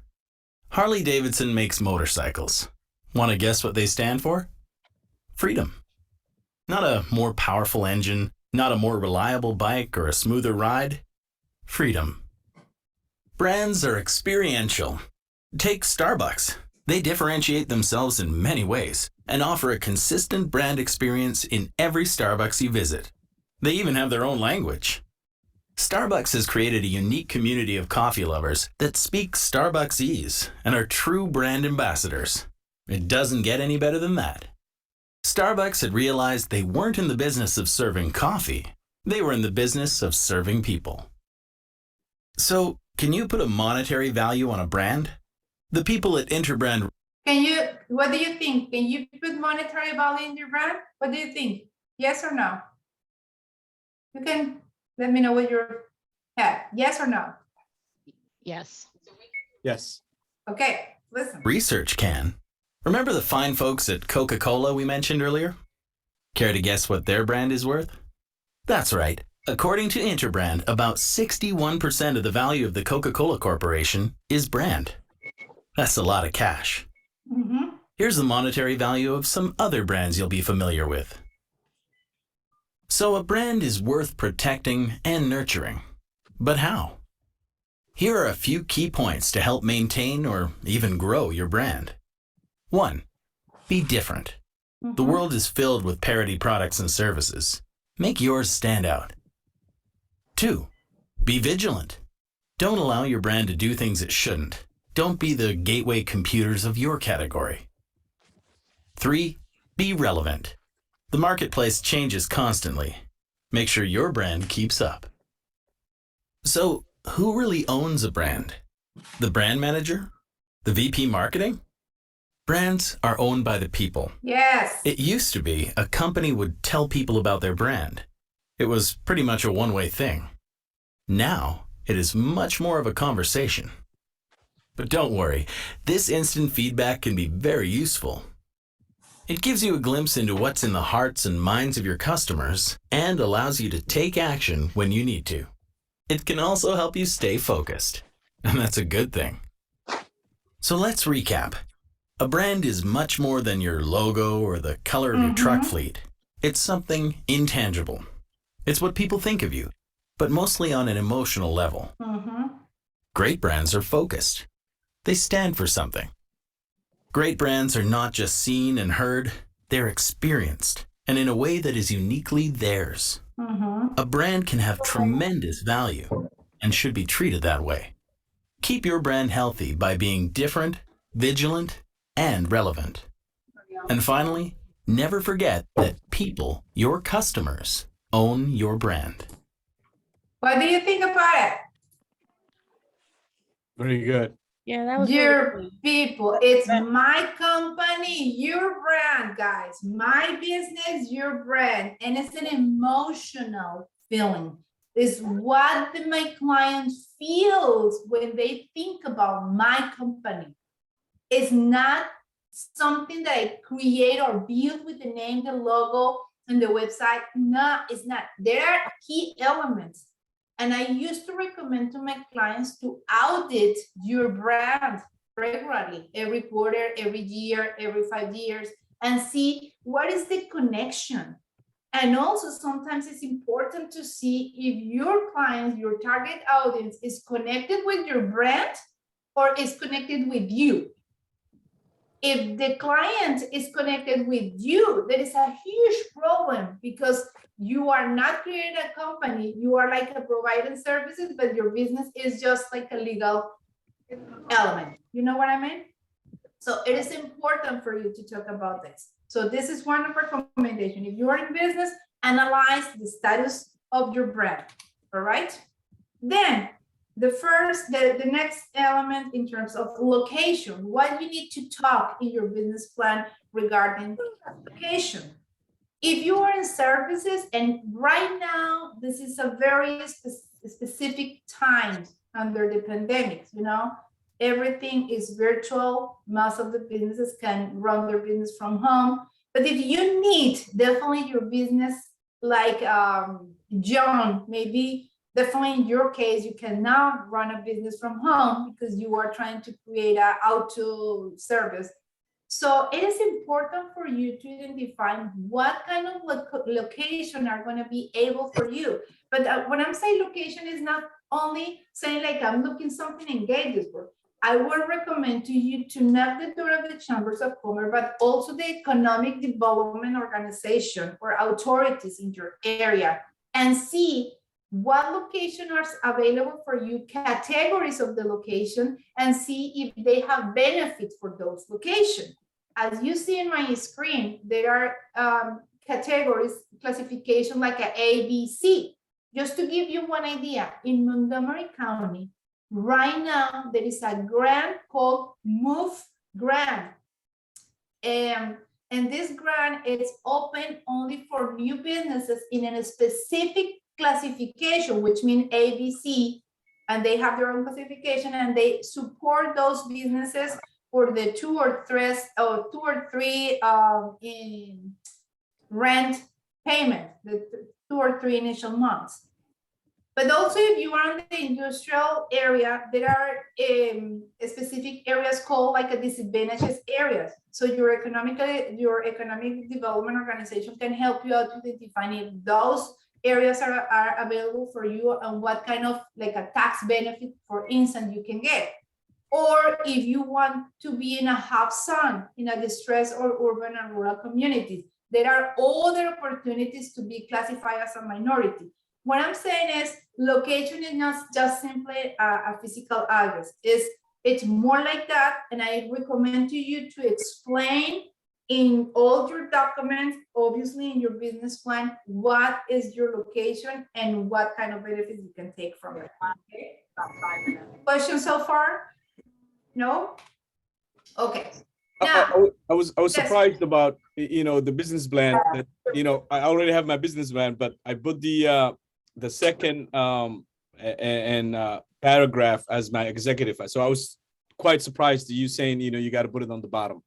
S12: Harley-Davidson makes motorcycles. Want to guess what they stand for? Freedom. Not a more powerful engine, not a more reliable bike or a smoother ride. Freedom. Brands are experiential. Take Starbucks. They differentiate themselves in many ways and offer a consistent brand experience in every Starbucks you visit. They even have their own language. Starbucks has created a unique community of coffee lovers that speak Starbucksese and are true brand ambassadors. It doesn't get any better than that. Starbucks had realized they weren't in the business of serving coffee. They were in the business of serving people. So, can you put a monetary value on a brand? The people at Interbrand.
S2: What do you think? Can you put monetary value in your brand? What do you think? Yes or no? You can let me know what your head. Yes or no?
S10: Yes.
S3: Yes.
S2: Okay, listen.
S12: Research can. Remember the fine folks at Coca-Cola we mentioned earlier? Care to guess what their brand is worth? That's right. According to Interbrand, about 61% of the value of the Coca-Cola Corporation is brand. That's a lot of cash.
S2: Mm-hmm.
S12: Here's the monetary value of some other brands you'll be familiar with. So a brand is worth protecting and nurturing. But how? Here are a few key points to help maintain or even grow your brand. 1. Be different. The world is filled with parody products and services. Make yours stand out. 2. Be vigilant. Don't allow your brand to do things it shouldn't. Don't be the Gateway Computers of your category. 3. Be relevant. The marketplace changes constantly. Make sure your brand keeps up. So, who really owns a brand? The brand manager? The VP marketing? Brands are owned by the people.
S2: Yes.
S12: It used to be a company would tell people about their brand. It was pretty much a one-way thing. Now, it is much more of a conversation. But don't worry, this instant feedback can be very useful. It gives you a glimpse into what's in the hearts and minds of your customers and allows you to take action when you need to. It can also help you stay focused, and that's a good thing. So let's recap. A brand is much more than your logo or the color of your truck fleet. It's something intangible. It's what people think of you, but mostly on an emotional level. Great brands are focused. They stand for something. Great brands are not just seen and heard, they're experienced, and in a way that is uniquely theirs. A brand can have tremendous value and should be treated that way. Keep your brand healthy by being different, vigilant, and relevant. And finally, never forget that people, your customers, own your brand.
S2: What do you think about it?
S3: Very good.
S6: Yeah, that was really
S2: Your
S6: good.
S2: people, it's my company, your brand, guys. My business, your brand. And it's an emotional feeling. It's what my client feels when they think about my company. It's not something that I create or build with the name, the logo, and the website. No, it's not. There are key elements. And I used to recommend to my clients to audit your brand regularly, every quarter, every year, every 5 years, and see what is the connection. And also sometimes it's important to see if your clients, your target audience is connected with your brand or is connected with you. If the client is connected with you, there is a huge problem because you are not creating a company. You are like a providing services, but your business is just like a legal element. You know what I mean? So it is important for you to talk about this. So this is one of our recommendations. If you are in business, analyze the status of your brand. All right. Then the next element in terms of location, what you need to talk in your business plan regarding location. If you are in services, and right now, this is a very specific time under the pandemic, you know, everything is virtual. Most of the businesses can run their business from home. But if you need definitely your business, like John, maybe definitely in your case, you cannot run a business from home because you are trying to create an auto service. So it is important for you to identify what kind of location are going to be able for you. But when I'm saying location, is not only saying like I'm looking something in Gaithersburg. I would recommend to you to knock the door of the chambers of commerce, but also the economic development organization or authorities in your area, and see what locations are available for you, categories of the location, and see if they have benefits for those locations. As you see in my screen, there are categories, classification like an A, B, C. Just to give you one idea, in Montgomery County, right now, there is a grant called Move Grant. And this grant is open only for new businesses in a specific classification, which means ABC, and they have their own classification, and they support those businesses for the 2 or 3 in rent payment, the 2 or 3 initial months. But also, if you are in the industrial area, there are specific areas called like a disadvantaged areas. So your economic development organization can help you out to identify if those areas are available for you and what kind of like a tax benefit, for instance, you can get. Or if you want to be in a hub zone, in a distressed or urban and rural communities, there are other opportunities to be classified as a minority. What I'm saying is location is not just simply a physical address. It's more like that. And I recommend to you to explain in all your documents, obviously in your business plan, what is your location and what kind of benefits you can take from it. Okay. Questions so far? No? Okay. Now,
S3: I was
S2: yes.
S3: surprised about, you know, the business plan that, you know, I already have my business plan, but I put the second paragraph as my executive. So I was quite surprised to you saying, you know, you got to put it on the bottom.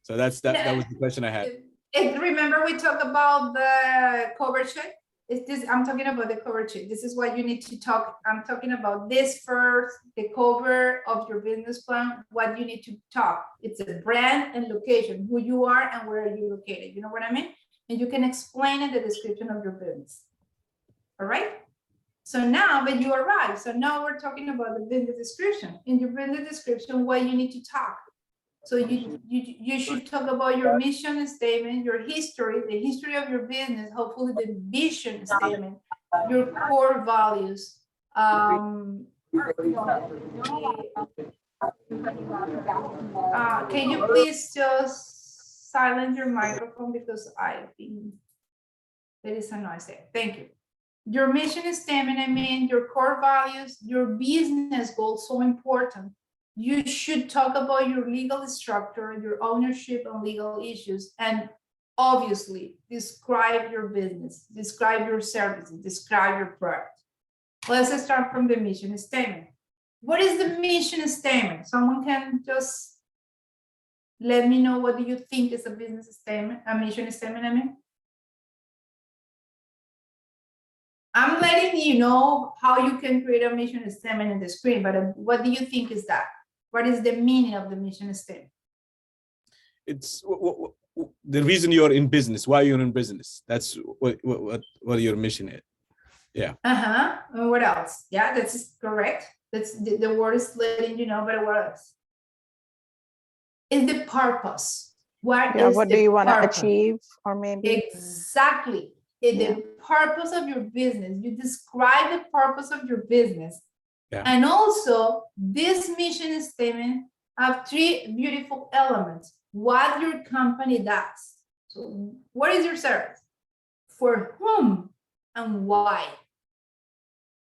S3: So that was the question I had.
S2: And remember we talked about the cover sheet? I'm talking about the cover sheet. This is what you need to talk. I'm talking about this first, the cover of your business plan, what you need to talk. It's a brand and location, who you are and where are you located. You know what I mean? And you can explain in the description of your business. All right? So now, but you arrive. So now we're talking about the business description. In your business description, what you need to talk. So you should talk about your mission statement, your history, the history of your business, hopefully the vision statement, your core values. Can you please just silence your microphone because I think there is a noise there. Thank you. Your mission statement, I mean, your core values, your business goals, so important. You should talk about your legal structure, your ownership and legal issues, and obviously describe your business, describe your services, describe your product. Let's start from the mission statement. What is the mission statement? Someone can just let me know, what do you think is a business statement, a mission statement, I mean? I'm letting you know how you can create a mission statement in the screen, but what do you think is that? What is the meaning of the mission statement?
S3: It's the reason you're in business, why you're in business. That's what your mission is. Yeah.
S2: And what else? Yeah, that's correct. That's the word is letting you know, but what else? Is the purpose. What
S9: do you want to achieve, or maybe?
S2: Exactly. The purpose of your business. You describe the purpose of your business.
S3: Yeah.
S2: And also, this mission statement have 3 beautiful elements. What your company does. So, what is your service? For whom and why?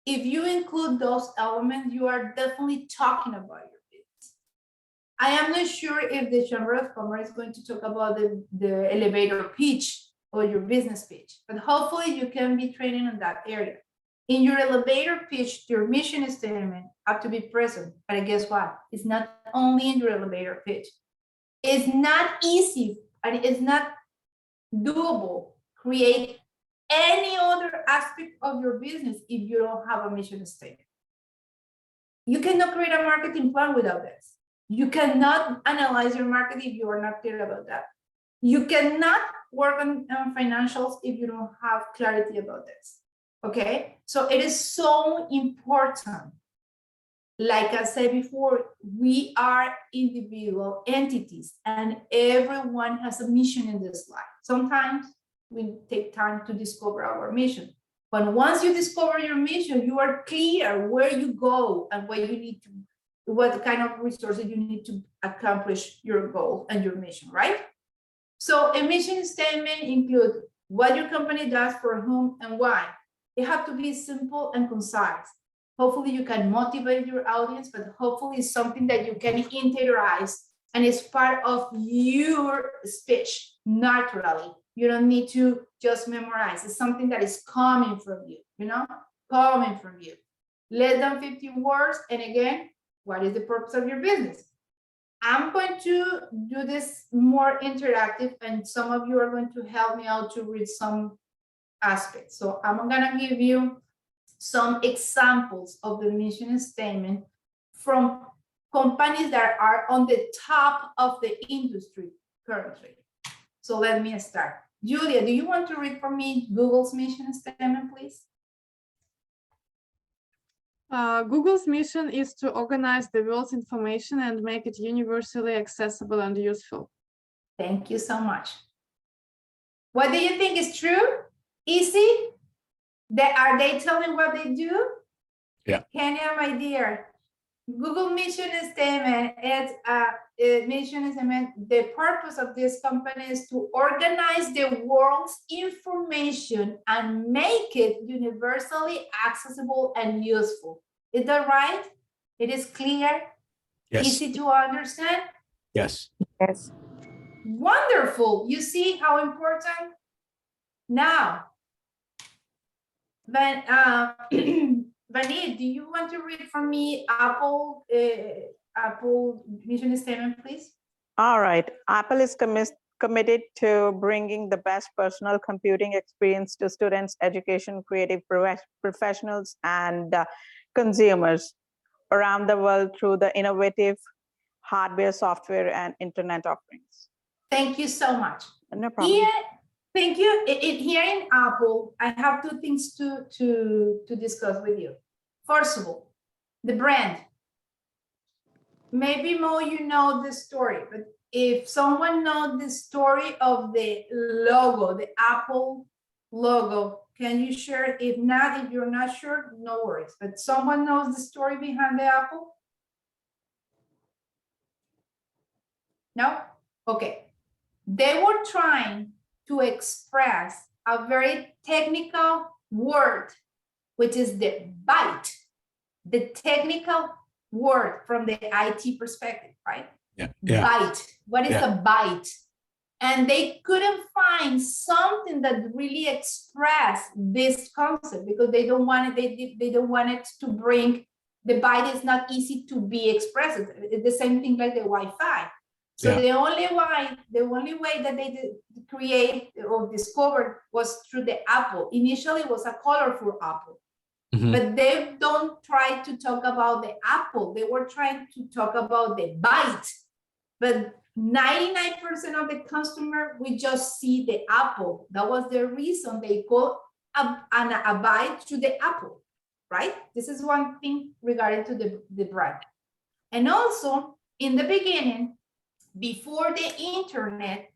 S2: If you include those elements, you are definitely talking about your business. I am not sure if the Chamber of Commerce is going to talk about the elevator pitch or your business pitch, but hopefully you can be training on that area. In your elevator pitch, your mission statement have to be present, but guess what? It's not only in your elevator pitch. It's not easy and it's not doable. Create any other aspect of your business if you don't have a mission statement. You cannot create a marketing plan without this. You cannot analyze your market if you are not clear about that. You cannot work on financials if you don't have clarity about this. Okay, so it is so important. Like I said before, we are individual entities and everyone has a mission in this life. Sometimes we take time to discover our mission. But once you discover your mission, you are clear where you go and where you need to, what kind of resources you need to accomplish your goal and your mission, right? So a mission statement includes what your company does, for whom and why. It has to be simple and concise. Hopefully you can motivate your audience, but hopefully it's something that you can interiorize and it's part of your speech naturally. You don't need to just memorize. It's something that is coming from you, you know, coming from you. Less than 15 words. And again, what is the purpose of your business? I'm going to do this more interactive and some of you are going to help me out to read some aspects. So I'm gonna give you some examples of the mission statement from companies that are on the top of the industry currently. So let me start. Julia, do you want to read for me Google's mission statement, please?
S8: Google's mission is to organize the world's information and make it universally accessible and useful.
S2: Thank you so much. What do you think is true? Easy? Are they telling what they do?
S3: Yeah.
S2: Kenya, my dear, Google mission statement is mission statement. The purpose of this company is to organize the world's information and make it universally accessible and useful. Is that right? It is clear?
S3: Yes.
S2: Easy to understand?
S3: Yes.
S9: Yes.
S2: Wonderful. You see how important? Now, Vanit, do you want to read for me Apple mission statement, please?
S9: All right. Apple is committed to bringing the best personal computing experience to students, education, creative professionals, and consumers around the world through the innovative hardware, software, and internet offerings.
S2: Thank you so much.
S9: No problem.
S2: Here, thank you. Here in Apple, I have two things to discuss with you. First of all, the brand. Maybe Mo, you know the story, but if someone knows the story of the logo, the Apple logo, can you share? If not, if you're not sure, no worries. But someone knows the story behind the Apple? No? Okay. They were trying to express a very technical word, which is the byte, the technical word from the IT perspective, right?
S3: Yeah.
S2: Byte. What is a byte? And they couldn't find something that really expressed this concept because they don't want it, they don't want it to bring, the byte is not easy to be expressed. It's the same thing like the Wi-Fi. So the only way that they did create or discovered was through the Apple. Initially it was a colorful Apple. But they don't try to talk about the Apple. They were trying to talk about the byte. But 99% of the customer, we just see the Apple. That was the reason they call a byte to the Apple, right? This is one thing regarding to the brand. And also in the beginning, before the internet,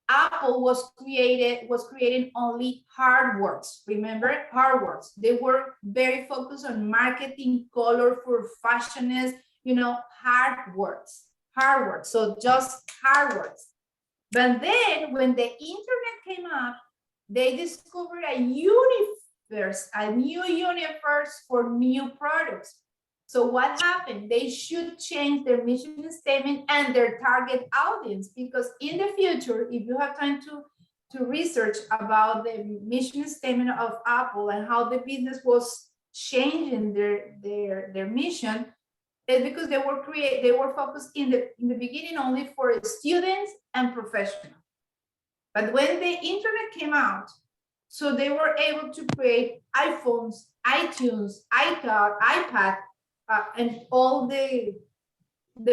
S2: Apple was creating only hard words. Remember, hard words. They were very focused on marketing, colorful, fashionist, you know, hard words. So just hard words. But then when the internet came up, they discovered a universe, a new universe for new products. So what happened? They should change their mission statement and their target audience, because in the future, if you have time to research about the mission statement of Apple and how the business was changing their mission, it's because they were focused in the beginning only for students and professionals. But when the internet came out, so they were able to create iPhones, iTunes, iPad, and all the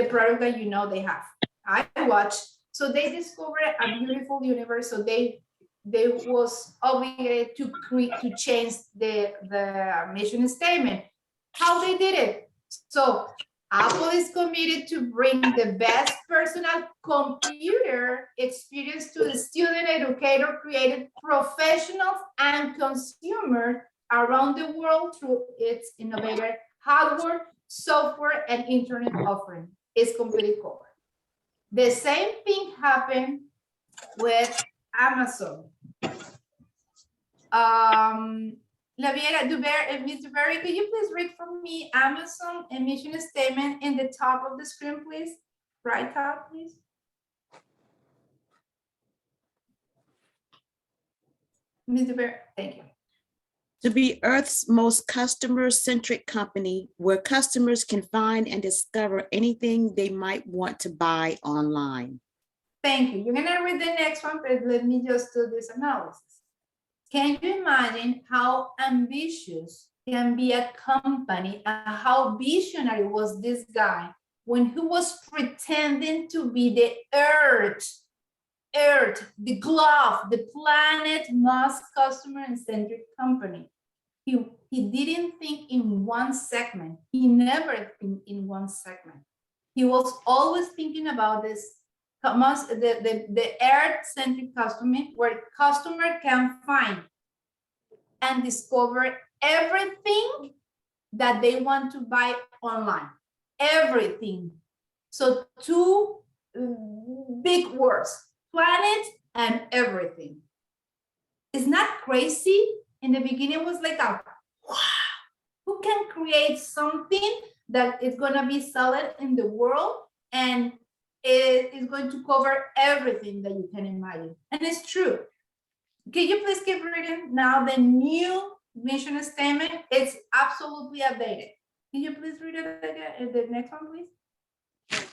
S2: product that you know they have. iWatch. So they discovered a beautiful universe. So they was obligated to change the mission statement. How they did it? So Apple is committed to bring the best personal computer experience to the student, educator, creative professionals, and consumers around the world through its innovative hardware, software, and internet offering. Is completely covered. The same thing happened with Amazon. Mr. Berry, could you please read for me Amazon mission statement in the top of the screen, please? Right top, please. Mr. Berry, thank you.
S5: To be Earth's most customer-centric company where customers can find and discover anything they might want to buy online.
S2: Thank you. You're gonna read the next one, but let me just do this analysis. Can you imagine how ambitious can be a company and how visionary was this guy when he was pretending to be the Earth, the glove, the planet most customer and centric company. He didn't think in one segment. He never think in one segment. He was always thinking about this, the Earth-centric customer, where customer can find and discover everything that they want to buy online. Everything. So two big words, planet and everything. It's not crazy. In the beginning, it was like a wow. Who can create something that is going to be sold in the world and it is going to cover everything that you can imagine? And it's true. Can you please keep reading? Now the new mission statement, it's absolutely updated. Can you please read it again? The next one, please?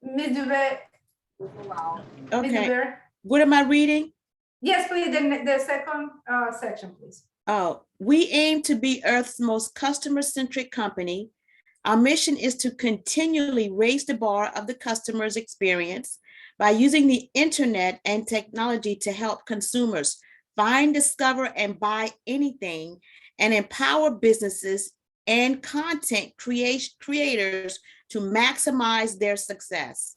S2: Ms. Dubé. Ms.
S5: Okay,
S2: Dubé.
S5: what am I reading?
S2: Yes, please, the second section, please.
S5: Oh, we aim to be Earth's most customer-centric company. Our mission is to continually raise the bar of the customer's experience by using the internet and technology to help consumers find, discover, and buy anything, and empower businesses and content creators to maximize their success.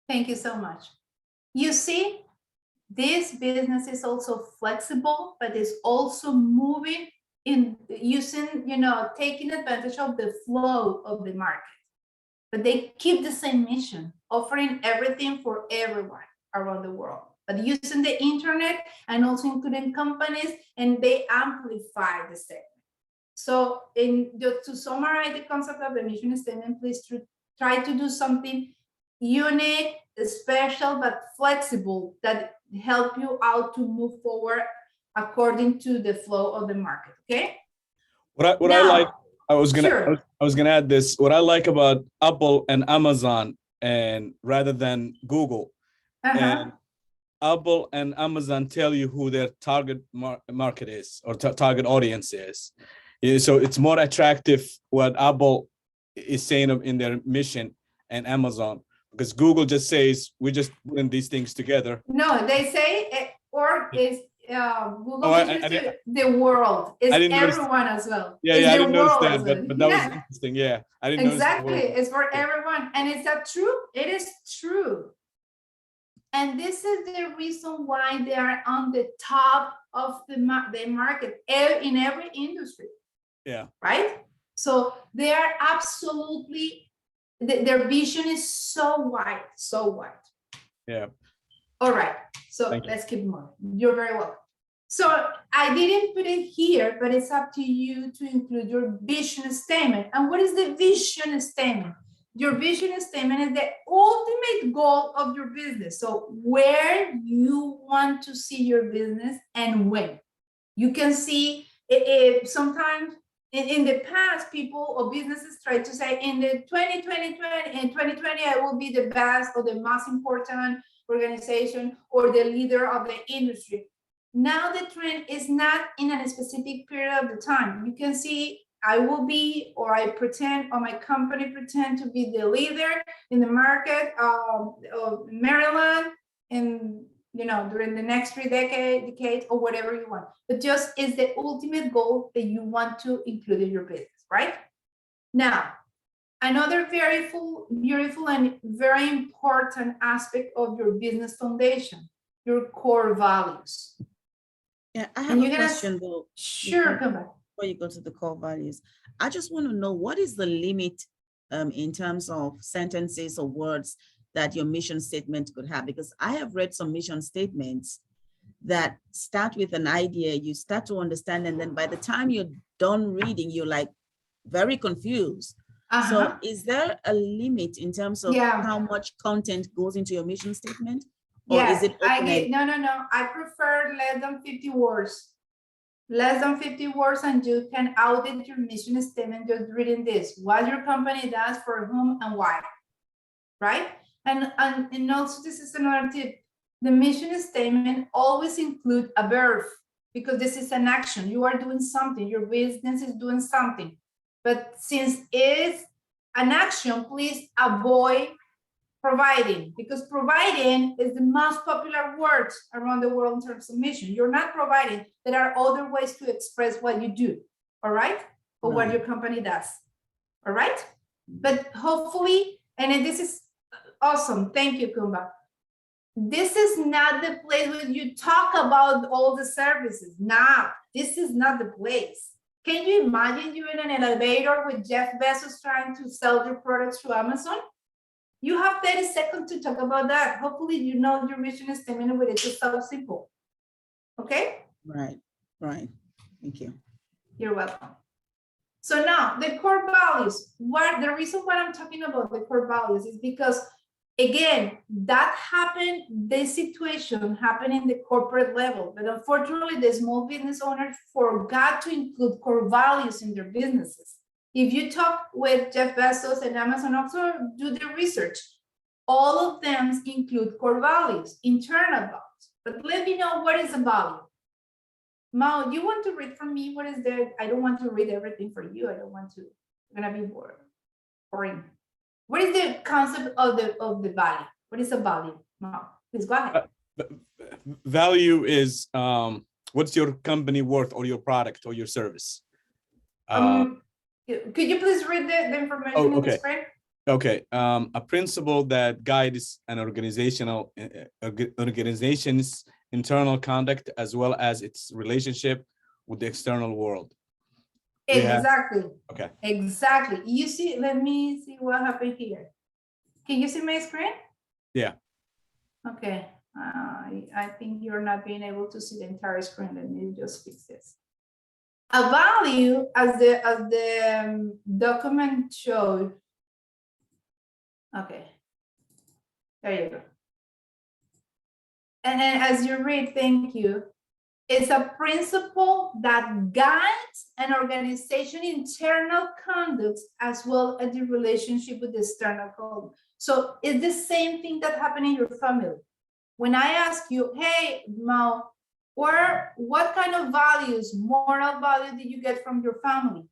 S2: Thank you so much. You see, this business is also flexible, but is also moving in using, taking advantage of the flow of the market. But they keep the same mission, offering everything for everyone around the world, but using the internet and also including companies, and they amplify the segment. So to summarize the concept of the mission statement, please try to do something unique, special, but flexible that help you out to move forward according to the flow of the market. Okay.
S3: What I like, I was gonna add this. What I like about Apple and Amazon, and rather than Google, and Apple and Amazon tell you who their target market is, or target audience is. So it's more attractive what Apple is saying in their mission, and Amazon, because Google just says we're just putting these things together.
S2: No, they say or is Google the world is everyone as well.
S3: Yeah, I didn't notice that, but that was interesting. Yeah, I didn't
S2: exactly. It's for everyone, and is that true? It is true, and this is the reason why they are on the top of the market in every industry.
S3: Yeah.
S2: Right. So they are absolutely. Their vision is so wide, so wide.
S3: Yeah.
S2: All right. So let's keep moving. You're very welcome. So I didn't put it here, but it's up to you to include your vision statement. And what is the vision statement? Your vision statement is the ultimate goal of your business. So where you want to see your business and when. You can see if sometimes in the past, people or businesses try to say in the 2020, I will be the best or the most important organization or the leader of the industry. Now the trend is not in a specific period of the time. You can see I will be, or I pretend, or my company pretend to be the leader in the market of Maryland and during the next 3 decades or whatever you want, but just is the ultimate goal that you want to include in your business, right? Now, another very beautiful and very important aspect of your business foundation, your core values.
S4: Yeah, I have a question though.
S2: Sure, come back.
S4: Before you go to the core values, I just want to know what is the limit in terms of sentences or words that your mission statement could have, because I have read some mission statements that start with an idea, you start to understand, and then by the time you're done reading, you're like very confused. So is there a limit in terms of how much content goes into your mission statement? Or is it
S2: no. I prefer less than 50 words. Less than 50 words, and you can audit your mission statement just reading this. What your company does, for whom, and why. Right? And also, this is another tip. The mission statement always include a verb, because this is an action. You are doing something. Your business is doing something. But since it's an action, please avoid providing, because providing is the most popular word around the world in terms of mission. You're not providing. There are other ways to express what you do, all right? Or what your company does, all right? But hopefully, and this is awesome. Thank you, Kumba. This is not the place where you talk about all the services. Now, this is not the place. Can you imagine you in an elevator with Jeff Bezos trying to sell your products to Amazon? You have 30 seconds to talk about that. Hopefully, you know your mission statement with it. It's so simple. Okay?
S4: Right. Thank you.
S2: You're welcome. So now the core values. The reason why I'm talking about the core values is because, again, this situation happened in the corporate level, but unfortunately, the small business owners forgot to include core values in their businesses. If you talk with Jeff Bezos and Amazon, also do the research. All of them include core values, internal values. But let me know what is a value. Mao, you want to read from me? What is there? I don't want to read everything for you. I don't want to. I'm gonna be boring. What is the concept of the value? What is a value? Mao, please go ahead.
S3: Value is what's your company worth, or your product, or your service.
S2: Could you please read the information in the screen?
S3: Okay. A principle that guides an organization's internal conduct as well as its relationship with the external world.
S2: Exactly.
S3: Okay.
S2: Exactly. You see, let me see what happened here. Can you see my screen?
S3: Yeah.
S2: Okay. I think you're not being able to see the entire screen. Let me just fix this. A value, as the document showed. Okay. There you go. And then as you read, thank you. It's a principle that guides an organization's internal conduct as well as the relationship with the external conduct. So it's the same thing that happened in your family. When I ask you, hey, Mo, what kind of values, moral value did you get from your family?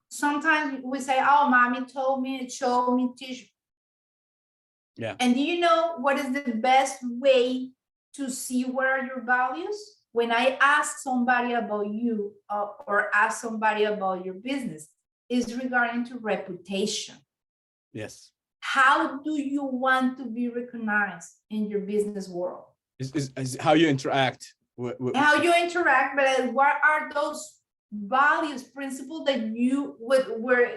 S2: Sometimes we say, oh, mommy told me, showed me, teach.
S3: Yeah.
S2: And do you know what is the best way to see what are your values? When I ask somebody about you or ask somebody about your business, is regarding to reputation.
S3: Yes.
S2: How do you want to be recognized in your business world?
S3: Is how you interact with
S2: how you interact, but what are those values, principles that you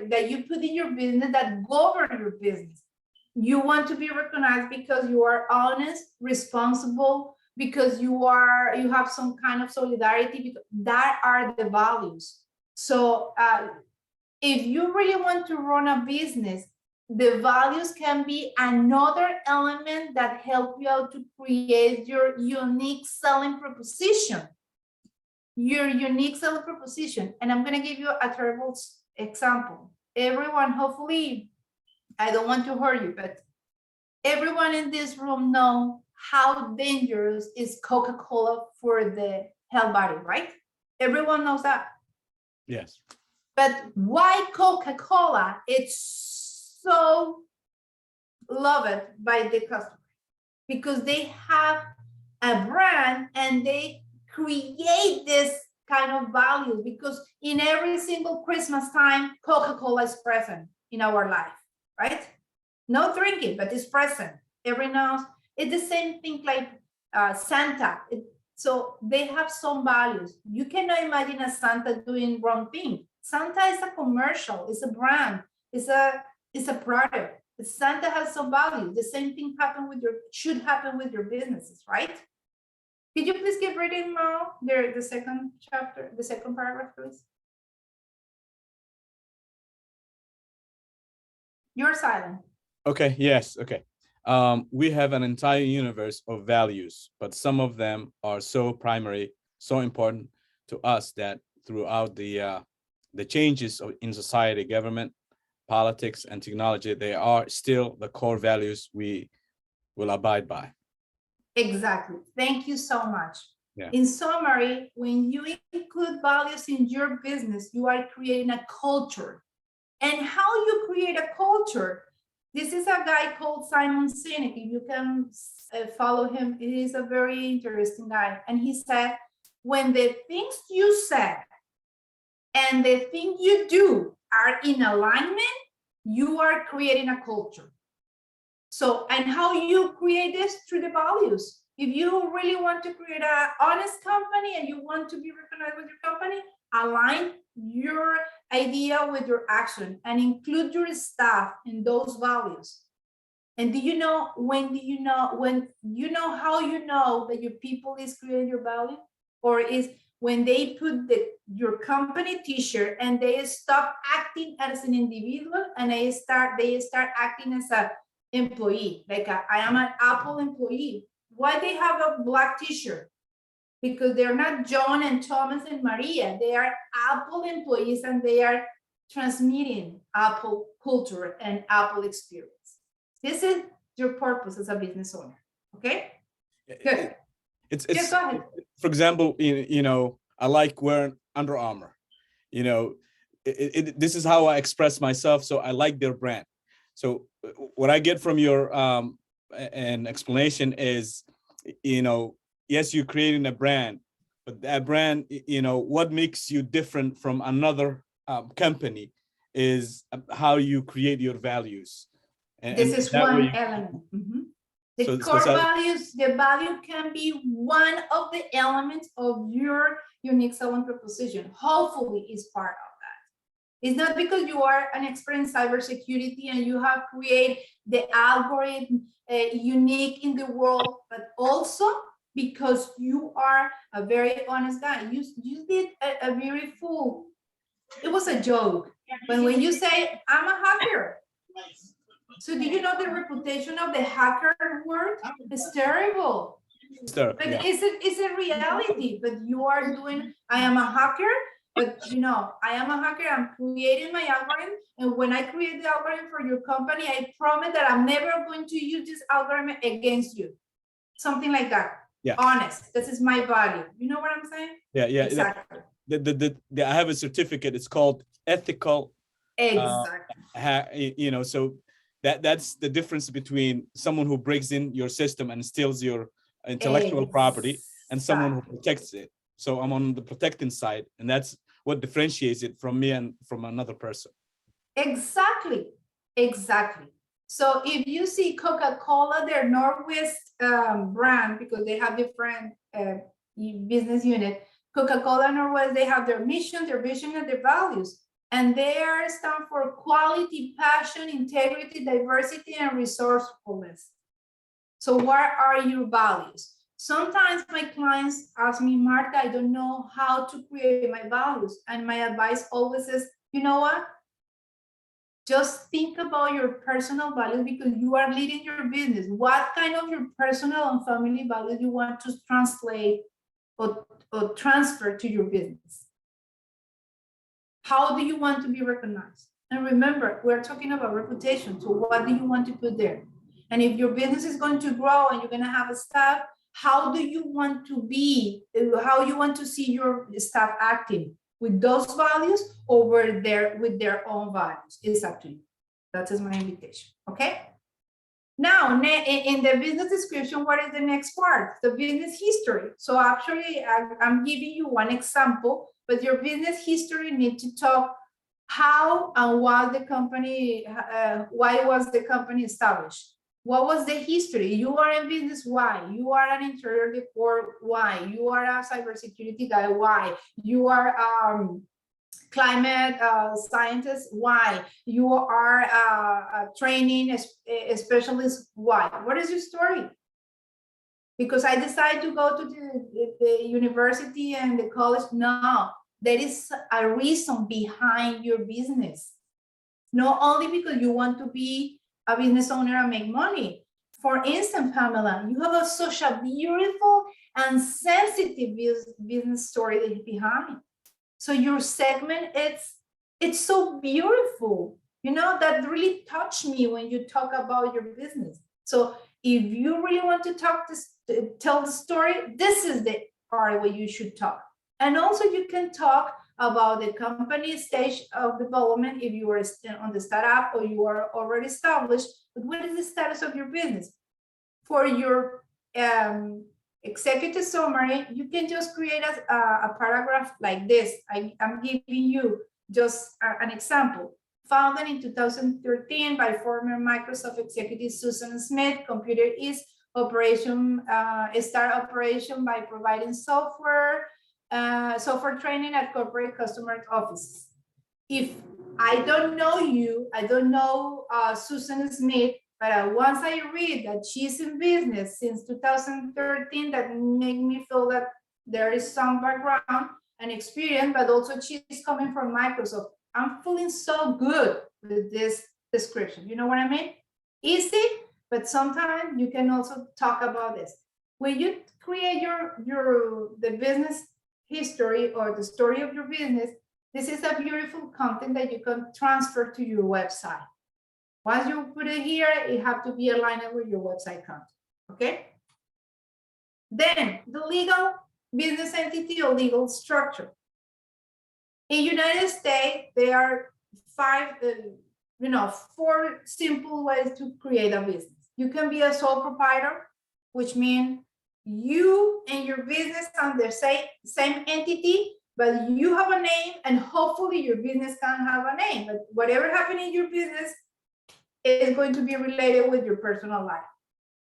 S2: that you put in your business that govern your business? You want to be recognized because you are honest, responsible, because you have some kind of solidarity, because that are the values. So if you really want to run a business, the values can be another element that help you out to create your unique selling proposition. Your unique selling proposition. And I'm going to give you a terrible example. Everyone, hopefully, I don't want to hurt you, but everyone in this room know how dangerous is Coca-Cola for the health body, right? Everyone knows that.
S3: Yes.
S2: But why Coca-Cola? It's so loved by the customer because they have a brand and they create this kind of value, because in every single Christmas time, Coca-Cola is present in our life, right? No drinking, but it's present every now. It's the same thing like Santa. So they have some values. You cannot imagine a Santa doing wrong thing. Santa is a commercial, it's a brand, it's a product. Santa has some value. The same thing should happen with your businesses, right? Could you please keep reading now the second chapter, the second paragraph, please? You're silent.
S3: Okay, yes, okay. We have an entire universe of values, but some of them are so primary, so important to us that throughout the changes in society, government, politics, and technology, they are still the core values we will abide by.
S2: Exactly. Thank you so much.
S3: Yeah.
S2: In summary, when you include values in your business, you are creating a culture. And how you create a culture? This is a guy called Simon Sinek. You can follow him. He is a very interesting guy. And he said, when the things you said and the thing you do are in alignment, you are creating a culture. So, and how you create this? Through the values. If you really want to create an honest company and you want to be recognized with your company, align your idea with your action and include your staff in those values. And do you know how you know that your people is creating your value? Or is when they put your company t-shirt and they stop acting as an individual and they start acting as an employee. Like I am an Apple employee. Why they have a black t-shirt? because they're not John and Thomas and Maria. They are Apple employees and they are transmitting Apple culture and Apple experience. This is your purpose as a business owner. Okay, good.
S3: It's
S2: Yes, go ahead.
S3: for example, you know, I like wearing Under Armour. You know, this is how I express myself. So I like their brand. So what I get from your an explanation is, you know, yes, you're creating a brand, but that brand, you know, what makes you different from another company is how you create your values.
S2: This is
S3: that
S2: one
S3: way
S2: element. The
S3: So-
S2: core
S3: so-
S2: values, the value can be one of the elements of your unique selling proposition. Hopefully is part of that. It's not because you are an expert in cybersecurity and you have created the algorithm unique in the world, but also because you are a very honest guy. You did a beautiful, it was a joke. But when you say, I'm a hacker. So do you know the reputation of the hacker word? It's terrible. But
S3: yeah.
S2: it's a reality, but you are doing, I am a hacker, but you know, I am a hacker, I'm creating my algorithm. And when I create the algorithm for your company, I promise that I'm never going to use this algorithm against you. Something like that.
S3: Yeah.
S2: Honest, this is my value. You know what I'm saying?
S3: Yeah, yeah.
S2: Exactly.
S3: I have a certificate. It's called ethical.
S2: Exactly.
S3: You know, so that's the difference between someone who breaks in your system and steals your intellectual property and someone who protects it. So I'm on the protecting side, and that's what differentiates it from me and from another person.
S2: Exactly. Exactly. So if you see Coca-Cola, their Northwest brand, because they have different business unit, Coca-Cola Northwest, they have their mission, their vision, and their values. And they stand for quality, passion, integrity, diversity, and resourcefulness. So what are your values? Sometimes my clients ask me, Marta, I don't know how to create my values. And my advice always is, you know what? Just think about your personal values because you are leading your business. What kind of your personal and family values you want to translate or transfer to your business? How do you want to be recognized? And remember, we're talking about reputation. So what do you want to put there? And if your business is going to grow and you're going to have a staff, how do you want to be, how you want to see your staff acting with those values over there with their own values? It's up to you. That is my invitation. Okay. Now, in the business description, what is the next part? The business history. So actually, I'm giving you one example, but your business history needs to talk how and why the company, why was the company established? What was the history? You are in business, why? You are an interior decor, why? You are a cybersecurity guy, why? You are climate scientist, why? You are a training specialist, why? What is your story? Because I decided to go to the university and the college. No, there is a reason behind your business. Not only because you want to be a business owner and make money. For instance, Pamela, you have such a beautiful and sensitive business story behind. So your segment, it's so beautiful, you know, that really touched me when you talk about your business. So if you really want to tell the story, this is the part where you should talk. And also you can talk about the company stage of development if you are on the startup or you are already established, but what is the status of your business? For your executive summary, you can just create a paragraph like this. I'm giving you just an example. Founded in 2013 by former Microsoft executive Susan Smith, Computer is operation, start operation by providing software training at corporate customer offices. If I don't know you, I don't know Susan Smith, but once I read that she's in business since 2013, that made me feel that there is some background and experience, but also she's coming from Microsoft. I'm feeling so good with this description. You know what I mean? Easy, but sometimes you can also talk about this. When you create the business history or the story of your business, this is a beautiful content that you can transfer to your website. Once you put it here, it have to be aligned with your website content, okay? Then the legal business entity or legal structure. In United States, there are four simple ways to create a business. You can be a sole proprietor, which means you and your business are the same entity, but you have a name and hopefully your business can have a name. But whatever happens in your business is going to be related with your personal life.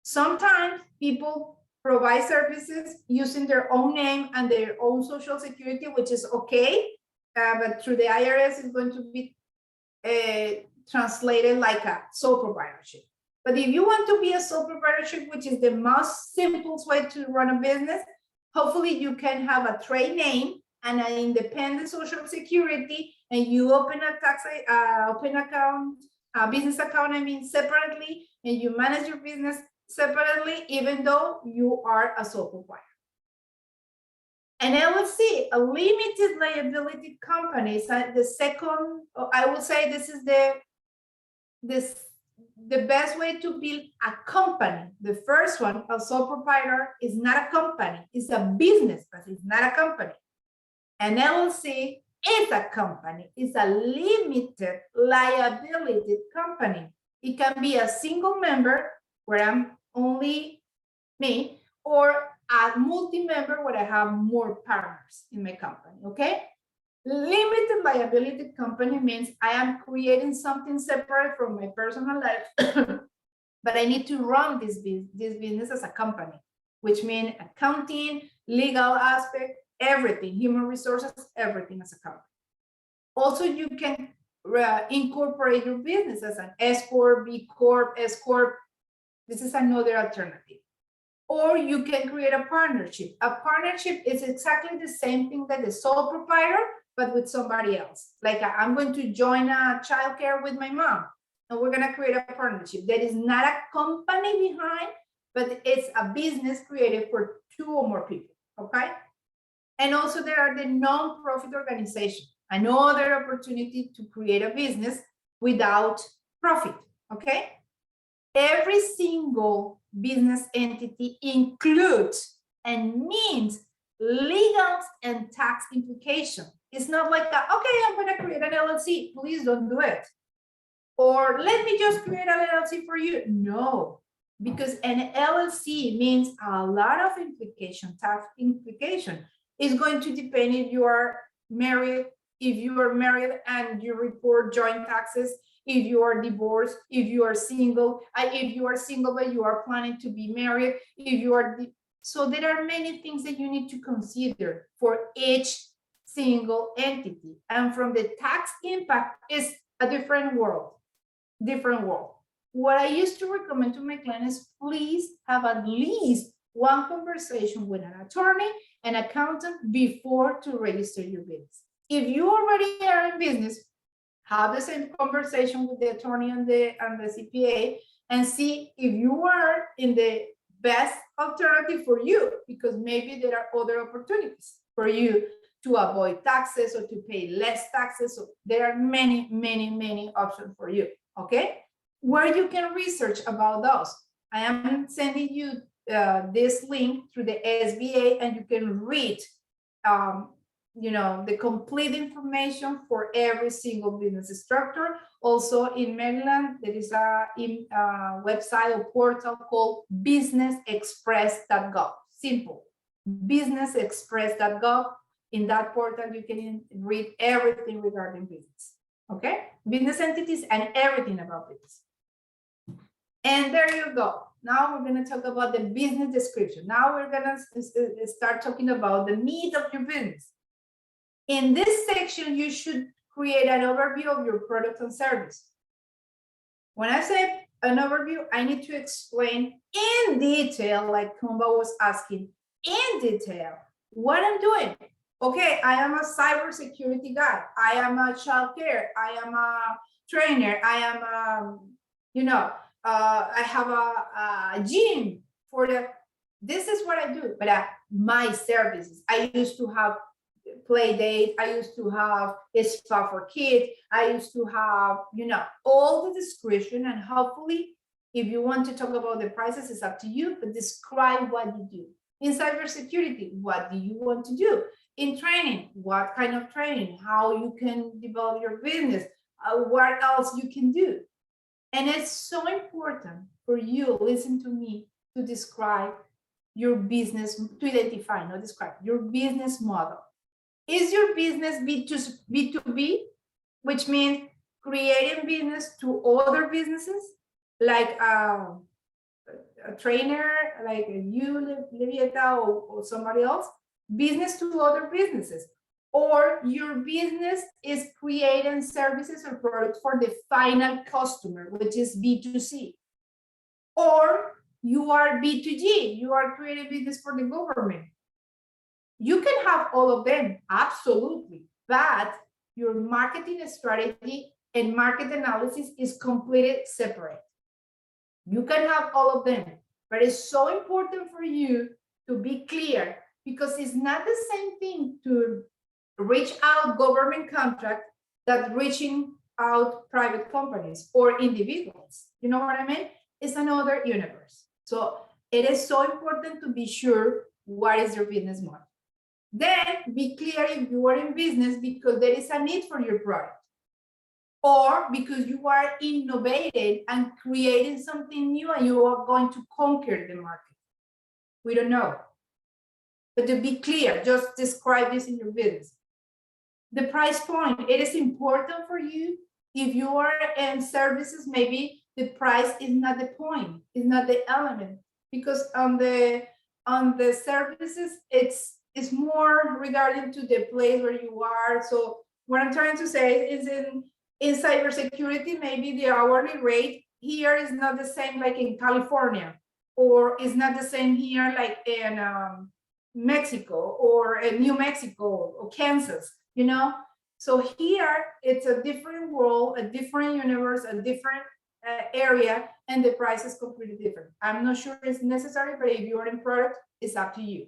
S2: Sometimes people provide services using their own name and their own social security, which is okay, but through the IRS is going to be translated like a sole proprietorship. But if you want to be a sole proprietorship, which is the most simplest way to run a business, hopefully you can have a trade name and an independent social security, and you open a business account, separately, and you manage your business separately, even though you are a sole proprietor. An LLC, a limited liability company, is the second. I will say this is the best way to build a company. The first one, a sole proprietor, is not a company; it's a business, but it's not a company. An LLC is a company. It's a limited liability company. It can be a single member where I'm only me, or a multi-member where I have more partners in my company, okay? Limited liability company means I am creating something separate from my personal life, but I need to run this business as a company, which means accounting, legal aspect, everything, human resources, everything as a company. Also, you can incorporate your business as an S Corp, B Corp, S Corp. This is another alternative. Or you can create a partnership. A partnership is exactly the same thing that the sole proprietor, but with somebody else. Like I'm going to join a childcare with my mom, and we're going to create a partnership. There is not a company behind, but it's a business created for two or more people, okay? And also there are the non-profit organizations, another opportunity to create a business without profit, okay? Every single business entity includes and means legal and tax implication. It's not like that, okay, I'm going to create an LLC. Please don't do it. Or let me just create an LLC for you. No, because an LLC means a lot of implication, tax implication. It's going to depend if you are married, if you are married and you report joint taxes, if you are divorced, if you are single, but you are planning to be married, if you are, so there are many things that you need to consider for each single entity. And from the tax impact is a different world. What I used to recommend to my clients is please have at least one conversation with an attorney, an accountant before to register your business. If you already are in business, have the same conversation with the attorney and the CPA and see if you are in the best alternative for you, because maybe there are other opportunities for you to avoid taxes or to pay less taxes. So there are many, many, many options for you, okay? Where you can research about those. I am sending you this link through the SBA, and you can read the complete information for every single business structure. Also in Maryland, there is a website or portal called businessexpress.gov. Simple, businessexpress.gov. In that portal, you can read everything regarding business, okay? Business entities and everything about business. And there you go. Now we're going to talk about the business description. Now we're going to start talking about the meat of your business. In this section, you should create an overview of your product and service. When I say an overview, I need to explain in detail, like Kumba was asking, in detail, what I'm doing. Okay, I am a cybersecurity guy. I am a childcare. I am a trainer. I am I have a gym for the this is what I do, but my services, I used to have play date, I used to have a spa for kids, I used to have, you know, all the description, and hopefully, if you want to talk about the prices, it's up to you, but describe what you do. In cybersecurity, what do you want to do? In training, what kind of training, how you can develop your business, what else you can do. And it's so important for you, listen to me, to describe your business, to identify, not describe, your business model. Is your business B2B, which means creating business to other businesses, like a trainer, like you, Levieta, or somebody else, business to other businesses? Or your business is creating services or products for the final customer, which is B2C? Or you are B2G, you are creating business for the government? You can have all of them, absolutely, but your marketing strategy and market analysis is completely separate. You can have all of them, but it's so important for you to be clear, because it's not the same thing to reach out government contract that reaching out private companies or individuals. You know what I mean? It's another universe. So it is so important to be sure what is your business model. Then be clear if you are in business because there is a need for your product, or because you are innovating and creating something new and you are going to conquer the market. We don't know. But to be clear, just describe this in your business. The price point, it is important for you. If you are in services, maybe the price is not the point, is not the element, because on the services, it's more regarding to the place where you are. So what I'm trying to say is in cybersecurity, maybe the hourly rate here is not the same like in California, or is not the same here like in Mexico or in New Mexico or Kansas, you know? So here it's a different world, a different universe, a different area, and the price is completely different. I'm not sure it's necessary, but if you are in product, it's up to you.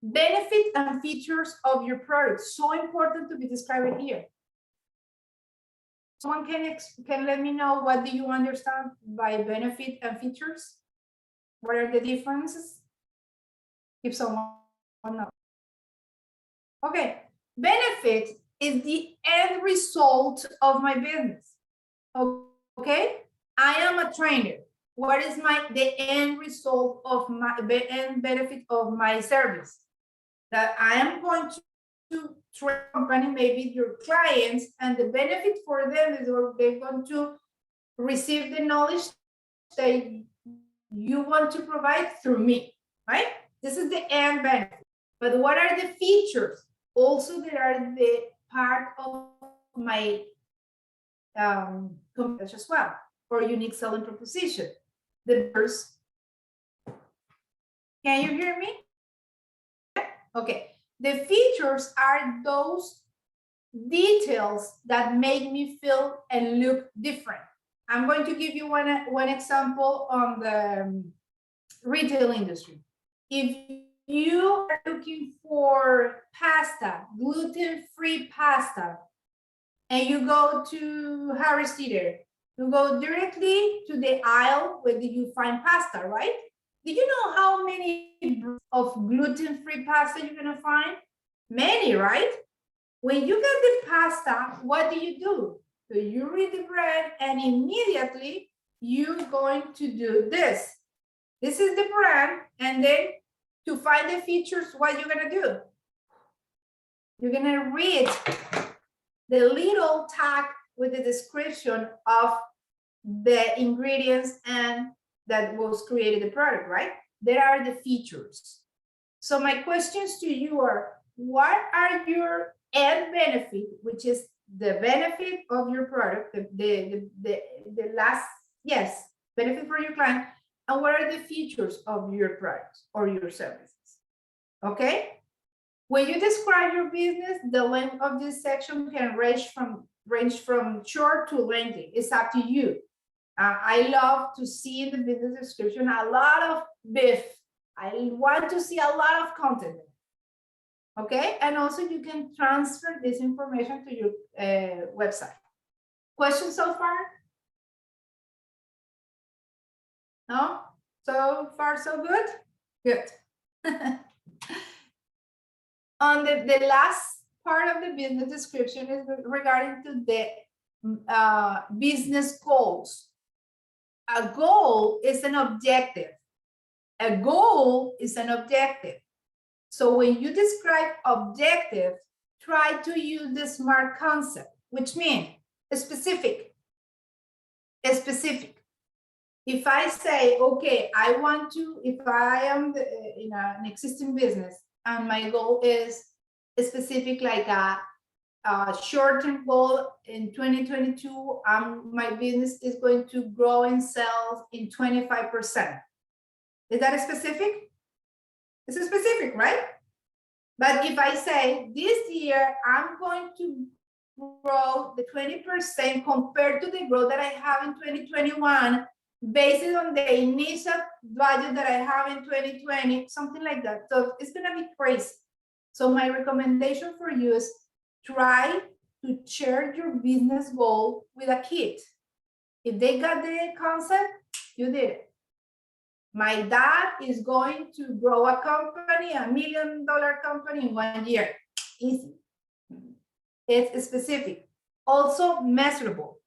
S2: Benefit and features of your product, so important to be described here. Someone can let me know, what do you understand by benefit and features? What are the differences? If someone knows. Okay, benefit is the end result of my business. Okay, I am a trainer. What is the end result of the end benefit of my service? That I am going to train company, maybe your clients, and the benefit for them is they're going to receive the knowledge that you want to provide through me, right? This is the end benefit. But what are the features? Also, there are the part of my competence as well, or unique selling proposition. The first, can you hear me? Okay, the features are those details that make me feel and look different. I'm going to give you one example on the retail industry. If you are looking for pasta, gluten-free pasta, and you go to Harris Teeter, you go directly to the aisle where you find pasta, right? Do you know how many of gluten-free pasta you're gonna find? Many, right? When you get the pasta, what do? So you read the brand and immediately you're going to do this. This is the brand, and then to find the features, what you're gonna do? You're gonna read the little tag with the description of the ingredients and that was created the product, right? There are the features. So my questions to you are, what are your end benefit, which is the benefit of your product, the last, yes, benefit for your client, and what are the features of your products or your services? Okay? When you describe your business, the length of this section can range from short to lengthy. It's up to you. I love to see in the business description a lot of beef, I want to see a lot of content. Okay, and also you can transfer this information to your website. Questions so far? No? So far, so good? Good. On the last part of the business description is regarding to the business goals. A goal is an objective. A goal is an objective. So when you describe objective, try to use the SMART concept, which means specific. Specific. If I say, okay, I want to, if I am in an existing business and my goal is specific, like a short-term goal in 2022, my business is going to grow in sales in 25%. Is that specific? It's specific, right? But if I say this year, I'm going to grow the 20% compared to the growth that I have in 2021, based on the initial budget that I have in 2020, something like that. So it's gonna be crazy. So my recommendation for you is try to share your business goal with a kid. If they got the concept, you did it. My dad is going to grow a company, $1 million company in 1 year. Easy. It's specific. Also measurable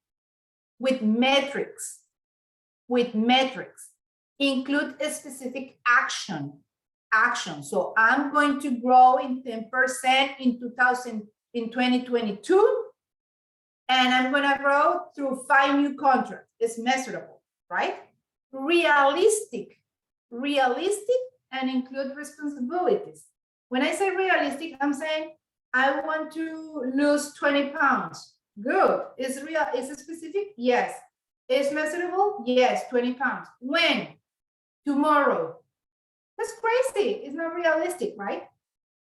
S2: with metrics. With metrics. Include a specific action. So I'm going to grow in 10% in 2022, and I'm going to grow through 5 new contracts. It's measurable, right? Realistic and include responsibilities. When I say realistic, I'm saying I want to lose 20 pounds. Good. Is real? Is it specific? Yes. Is measurable? Yes, 20 pounds. When? Tomorrow. That's crazy. It's not realistic, right?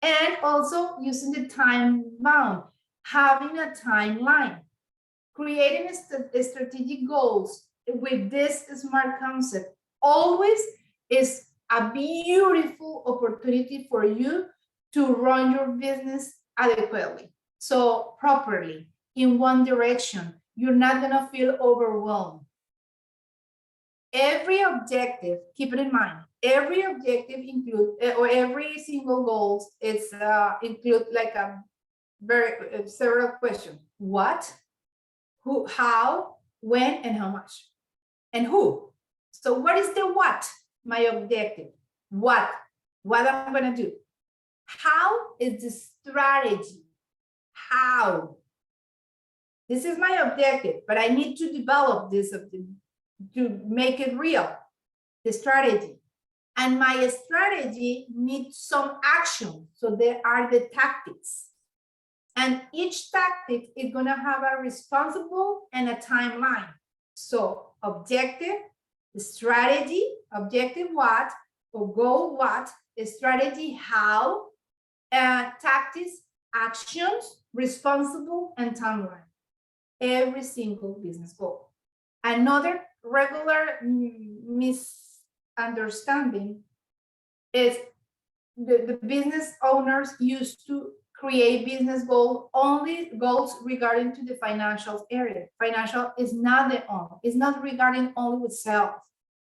S2: And also using the time bound, having a timeline, creating strategic goals with this SMART concept always is a beautiful opportunity for you to run your business adequately. So properly, in one direction, you're not gonna feel overwhelmed. Every objective, keep it in mind, every objective include, or every single goal is include like a very several questions. What, who, how, when, and how much, and who. So what is the what? My objective. What I'm gonna do. How is the strategy? How? This is my objective, but I need to develop this to make it real, the strategy. And my strategy needs some action. So there are the tactics. And each tactic is gonna have a responsible and a timeline. So objective, strategy, objective what, or goal what, strategy how, tactics, actions, responsible, and timeline. Every single business goal. Another regular misunderstanding is the business owners used to create business goals, only goals regarding to the financial area. Financial is not the only, it's not regarding only with sales.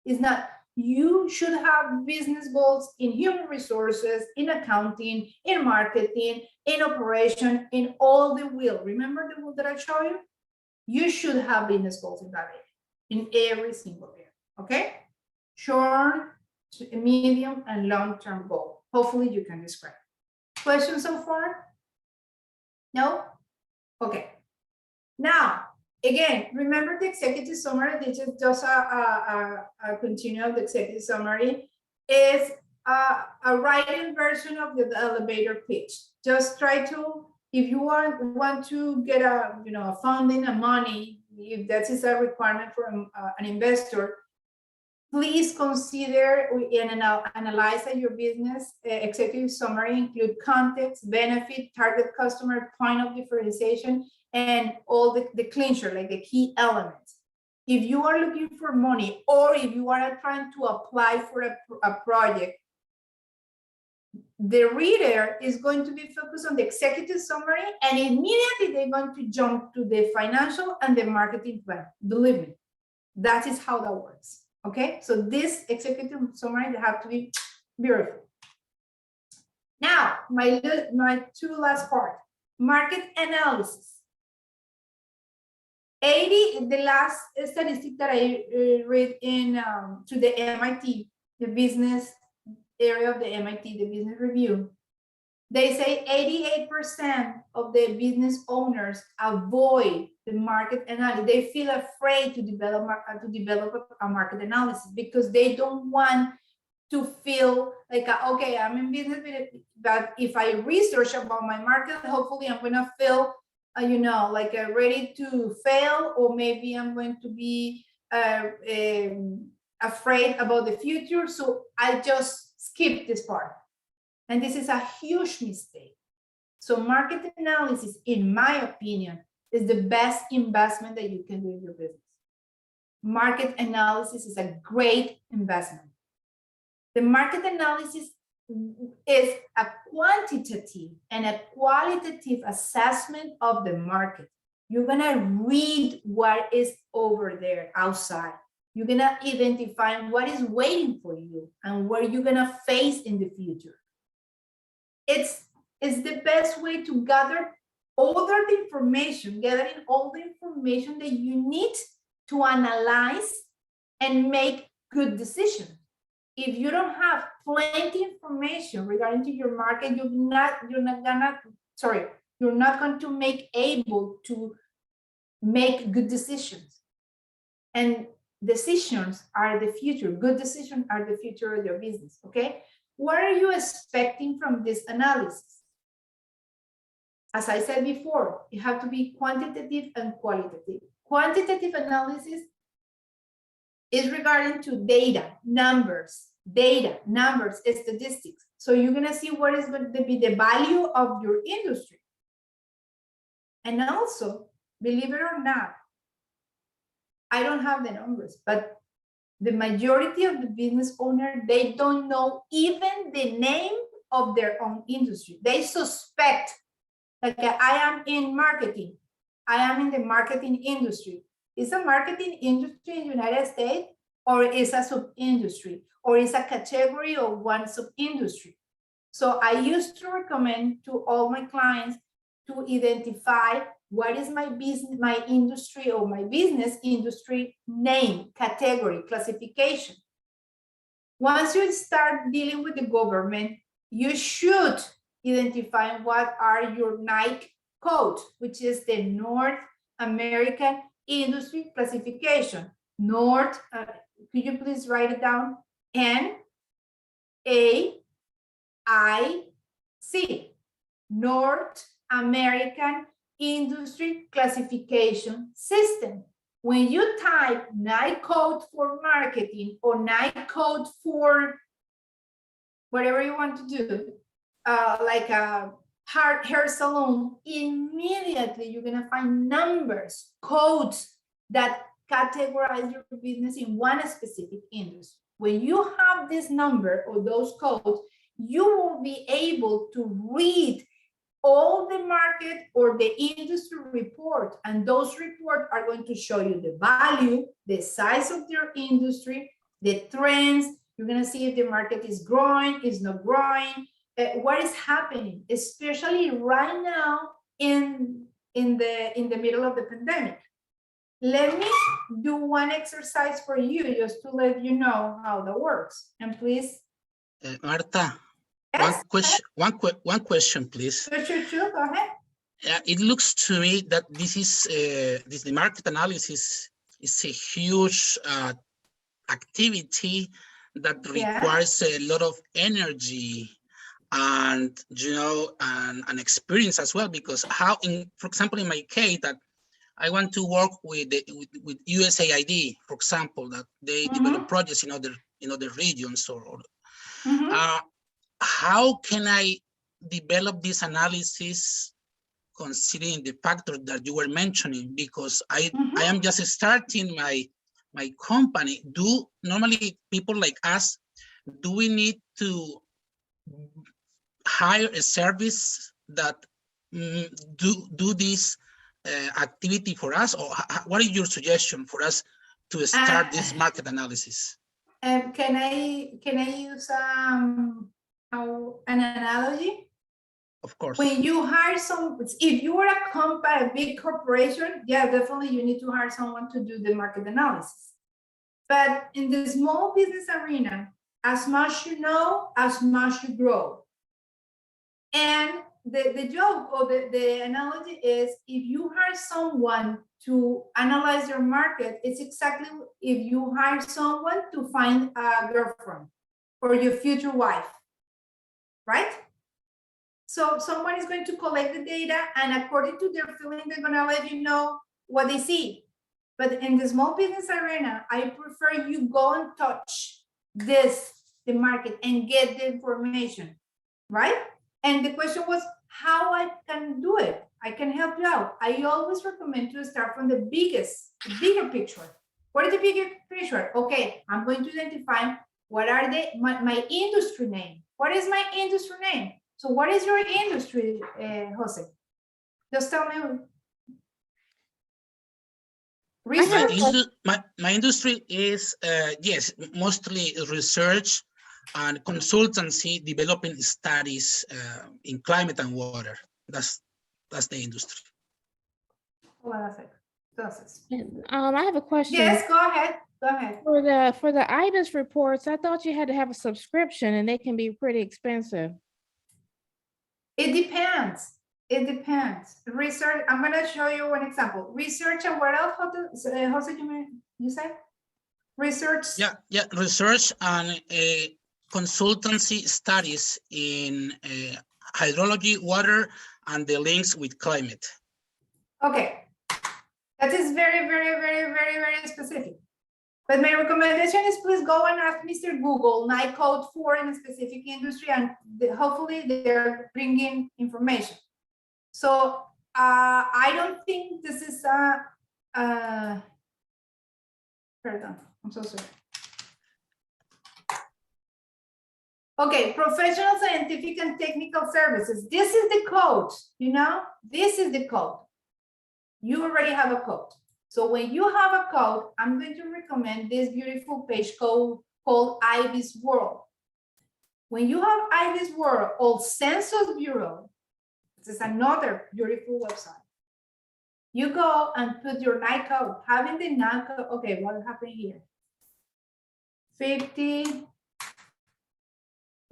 S2: It's not, you should have business goals in human resources, in accounting, in marketing, in operation, in all the wheel. Remember the wheel that I showed you? You should have business goals in that area, in every single area, okay? Short, medium, and long-term goal. Hopefully you can describe. Questions so far? No? Okay. Now, again, remember the executive summary. This is just a continue of the executive summary. Is a writing version of the elevator pitch. Just try to, if you want to get a funding, a money, if that is a requirement for an investor, please consider and analyze your business executive summary include context, benefit, target customer, point of differentiation, and all the clincher, like the key elements. If you are looking for money, or if you are trying to apply for a project the reader is going to be focused on the executive summary, and immediately they're going to jump to the financial and the marketing plan. Believe me, that is how that works. Okay, so this executive summary, they have to be beautiful. Now, my two last part, market analysis. The last statistic that I read in to the MIT, the business area of the MIT, the business review, they say 88% of the business owners avoid the market analysis. They feel afraid to develop a market analysis because they don't want to feel like, okay, I'm in business, but if I research about my market, hopefully I'm gonna feel, you know, like ready to fail, or maybe I'm going to be afraid about the future. So I just skip this part. And this is a huge mistake. So market analysis, in my opinion, is the best investment that you can do in your business. Market analysis is a great investment. The market analysis is a quantitative and a qualitative assessment of the market. You're gonna read what is over there outside. You're gonna identify what is waiting for you and what you're gonna face in the future. It's the best way to gather all the information, gathering all the information that you need to analyze and make good decisions. If you don't have plenty information regarding to your market, you're not going to make able to make good decisions. And decisions are the future. Good decisions are the future of your business. Okay. What are you expecting from this analysis? As I said before, you have to be quantitative and qualitative. Quantitative analysis is regarding to data, numbers, statistics. So you're gonna see what is going to be the value of your industry. And also, believe it or not, I don't have the numbers, but the majority of the business owner, they don't know even the name of their own industry. They suspect, like, I am in marketing. I am in the marketing industry. Is a marketing industry in the United States, or is a sub-industry, or is a category of one sub-industry? So I used to recommend to all my clients to identify what is my business, my industry, or my business industry name, category, classification. Once you start dealing with the government, you should identify what are your Nike code, which is the North American Industry Classification. Could you please write it down? NAIC, North American Industry Classification System. When you type Nike code for marketing or Nike code for whatever you want to do, like a hair salon, immediately you're gonna find numbers, codes that categorize your business in one specific industry. When you have this number or those codes, you will be able to read all the market or the industry report, and those reports are going to show you the value, the size of your industry, the trends. You're going to see if the market is growing, is not growing, what is happening, especially right now in the middle of the pandemic. Let me do one exercise for you just to let you know how that works. And please,
S7: Marta,
S2: yes,
S7: one question, please.
S2: Sure, go ahead.
S7: It looks to me that this is the market analysis is a huge activity that requires a lot of energy and, you know, and experience as well. Because how, for example, in my case, that I want to work with USAID, for example, that they develop projects in other regions, or how can I develop this analysis considering the factor that you were mentioning? Because I am just starting my company. Do normally people like us, do we need to hire a service that do this activity for us, or what is your suggestion for us to start this market analysis?
S2: Can I use an analogy?
S7: Of course.
S2: When you hire if you are a company, a big corporation, yeah, definitely you need to hire someone to do the market analysis. But in the small business arena, as much you know, as much you grow. And the joke or the analogy is, if you hire someone to analyze your market, it's exactly if you hire someone to find a girlfriend or your future wife, right? So someone is going to collect the data, and according to their feeling, they're gonna let you know what they see. But in the small business arena, I prefer you go and touch the market and get the information, right? And the question was how I can do it. I can help you out. I always recommend to start from the bigger picture. What is the bigger picture? Okay, I'm going to identify what are my industry name. What is my industry name? So what is your industry, Jose? Just tell me.
S7: My industry is, yes, mostly research and consultancy, developing studies in climate and water. That's the industry.
S6: I have a question.
S2: Yes, go ahead. Go ahead.
S6: For the IBIS reports, I thought you had to have a subscription, and they can be pretty expensive.
S2: It depends. It depends. Research. I'm going to show you one example. Research and what else? Jose, you said? Research.
S7: Yeah. Research and consultancy studies in hydrology, water, and the links with climate.
S2: Okay. That is very, very, very, very, very specific. But my recommendation is please go and ask Mr. Google NICE code for in a specific industry, and hopefully they're bringing information. So I don't think this is pardon, I'm so sorry. Okay, professional, scientific, and technical services. This is the code, this is the code. You already have a code. So when you have a code, I'm going to recommend this beautiful page code called IBIS World. When you have IBIS World or Census Bureau, this is another beautiful website. You go and put your NICE code. Having the NICE code, okay, what happened here? 50.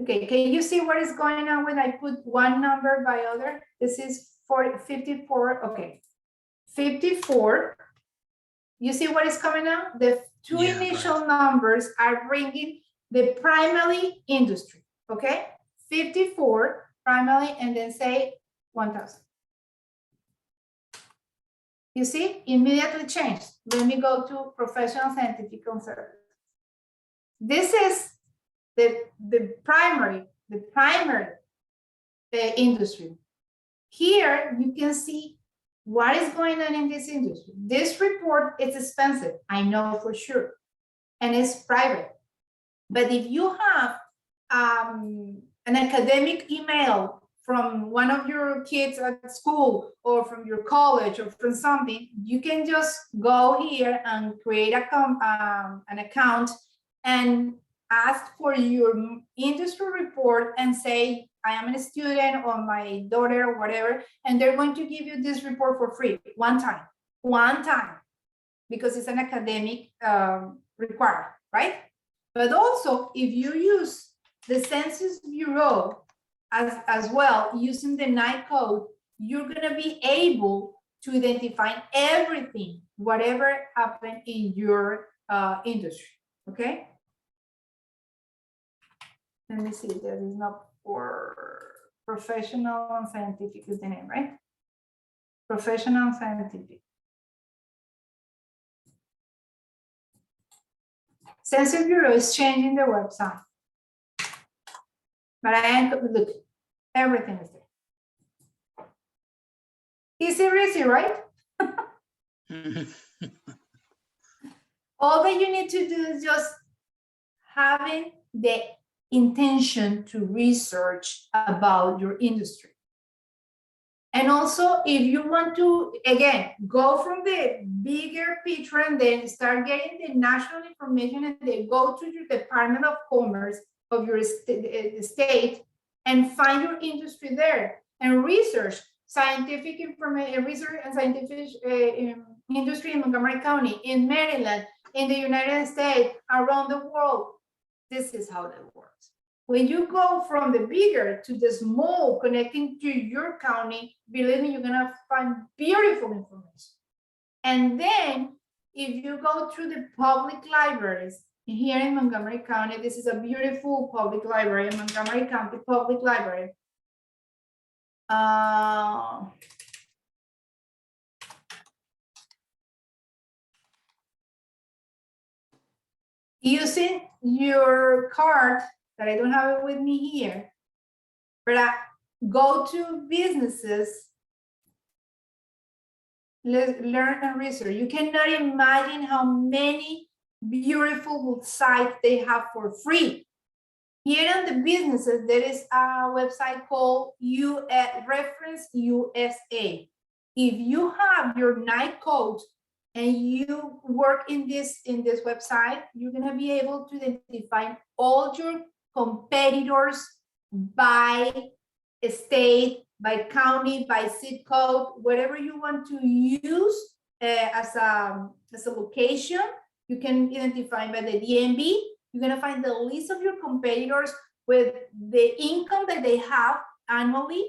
S2: Okay, can you see what is going on when I put one number by other? This is 54, okay. 54. You see what is coming out? The two initial numbers are bringing the primary industry, okay? 54 primary, and then say 1,000. You see, immediately changed. Let me go to professional, scientific, and service. This is the primary industry. Here you can see what is going on in this industry. This report is expensive, I know for sure, and it's private. But if you have an academic email from one of your kids at school or from your college or from something, you can just go here and create an account and ask for your industry report and say, I am a student or my daughter or whatever, and they're going to give you this report for free, one time, because it's an academic requirement, right? But also, if you use the Census Bureau as well, using the NICE code, you're gonna be able to identify everything, whatever happened in your industry, okay? Let me see, that is not for professional and scientific is the name, right? Professional and scientific. Census Bureau is changing the website. But look, everything is there. Easy, right? All that you need to do is just having the intention to research about your industry. And also, if you want to, again, go from the bigger picture and then start getting the national information and then go to your Department of Commerce of your state and find your industry there and research scientific information, research and scientific industry in Montgomery County, in Maryland, in the United States, around the world. This is how that works. When you go from the bigger to the small, connecting to your county, believe me, you're gonna find beautiful information. And then if you go through the public libraries here in Montgomery County, this is a beautiful public library, Montgomery County Public Library. Using your card, that I don't have it with me here, but go to businesses, learn and research. You cannot imagine how many beautiful sites they have for free. Here on the businesses, there is a website called Reference USA. If you have your night code and you work in this website, you're gonna be able to identify all your competitors by state, by county, by zip code, whatever you want to use as a location. You can identify by the DMV. You're gonna find the list of your competitors with the income that they have annually,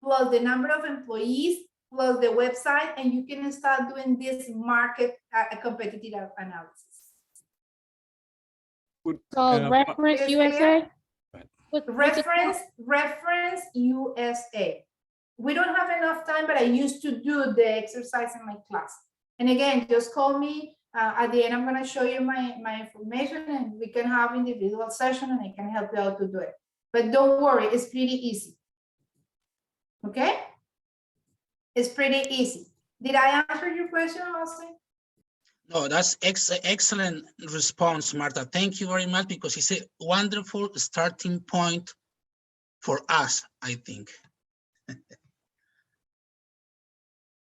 S2: plus the number of employees, plus the website, and you can start doing this market competitive analysis.
S6: So Reference USA?
S2: Reference USA. We don't have enough time, but I used to do the exercise in my class. And again, just call me. At the end, I'm going to show you my information, and we can have individual session, and I can help you out to do it. But don't worry, it's pretty easy. Okay? It's pretty easy. Did I answer your question, Jose?
S7: No, that's excellent response, Martha. Thank you very much, because it's a wonderful starting point for us, I think.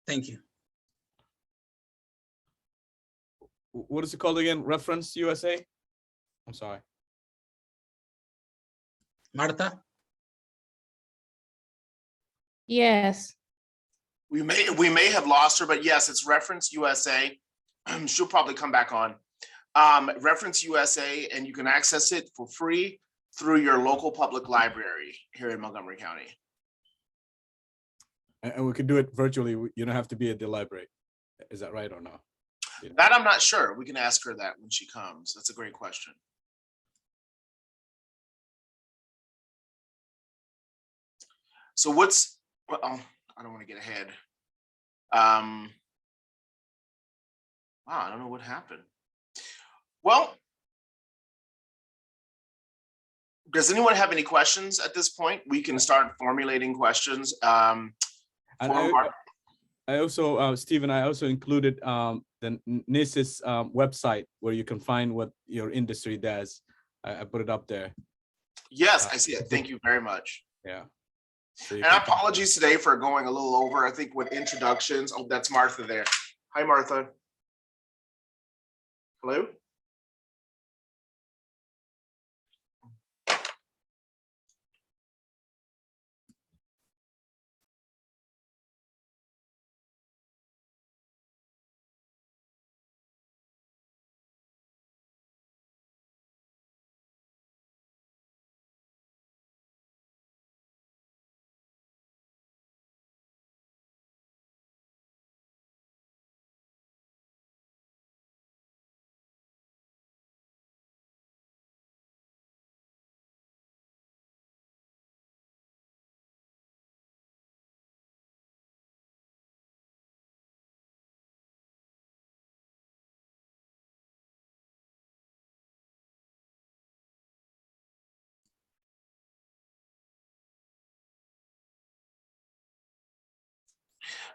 S7: Thank you.
S3: What is it called again? Reference USA? I'm sorry.
S7: Martha?
S6: Yes.
S1: We may have lost her, but yes, it's Reference USA. She'll probably come back on. Reference USA, and you can access it for free through your local public library here in Montgomery County.
S3: And we can do it virtually. You don't have to be at the library. Is that right or no? Yeah.
S1: That I'm not sure. We can ask her that when she comes. That's a great question. So what's, well, I don't want to get ahead. Wow, I don't know what happened. Well, does anyone have any questions at this point? We can start formulating questions.
S3: I also, Stephen, I also included the NIS's website where you can find what your industry does. I put it up there.
S1: Yes, I see it. Thank you very much.
S3: Yeah. So
S1: and apologies today for going a little over, I think, with introductions. Oh, that's Martha there. Hi, Martha. Hello?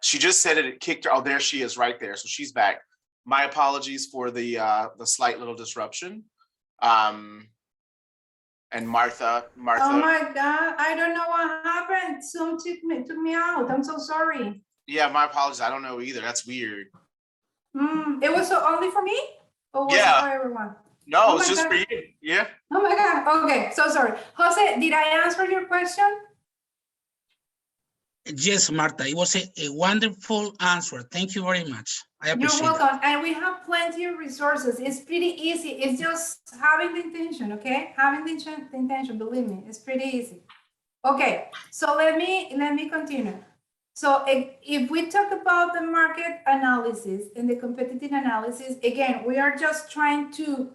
S1: She just said it kicked her. Oh, there she is right there. So she's back. My apologies for the slight little disruption. And Martha.
S2: Oh my God, I don't know what happened. Zoom took me out. I'm so sorry.
S1: Yeah, my apologies. I don't know either. That's weird.
S2: It was only for me? Or was it
S1: Yeah.
S2: for everyone?
S1: No,
S2: Oh
S1: it's
S2: my
S1: just
S2: God.
S1: for you. Yeah.
S2: Oh my God. Okay, so sorry. Jose, did I answer your question?
S7: Yes, Martha, it was a wonderful answer. Thank you very much. I
S2: You're
S7: appreciate it.
S2: welcome. And we have plenty of resources. It's pretty easy. It's just having the intention, okay? Having the intention, believe me, it's pretty easy. Okay, so let me continue. So if we talk about the market analysis and the competitive analysis, again, we are just trying to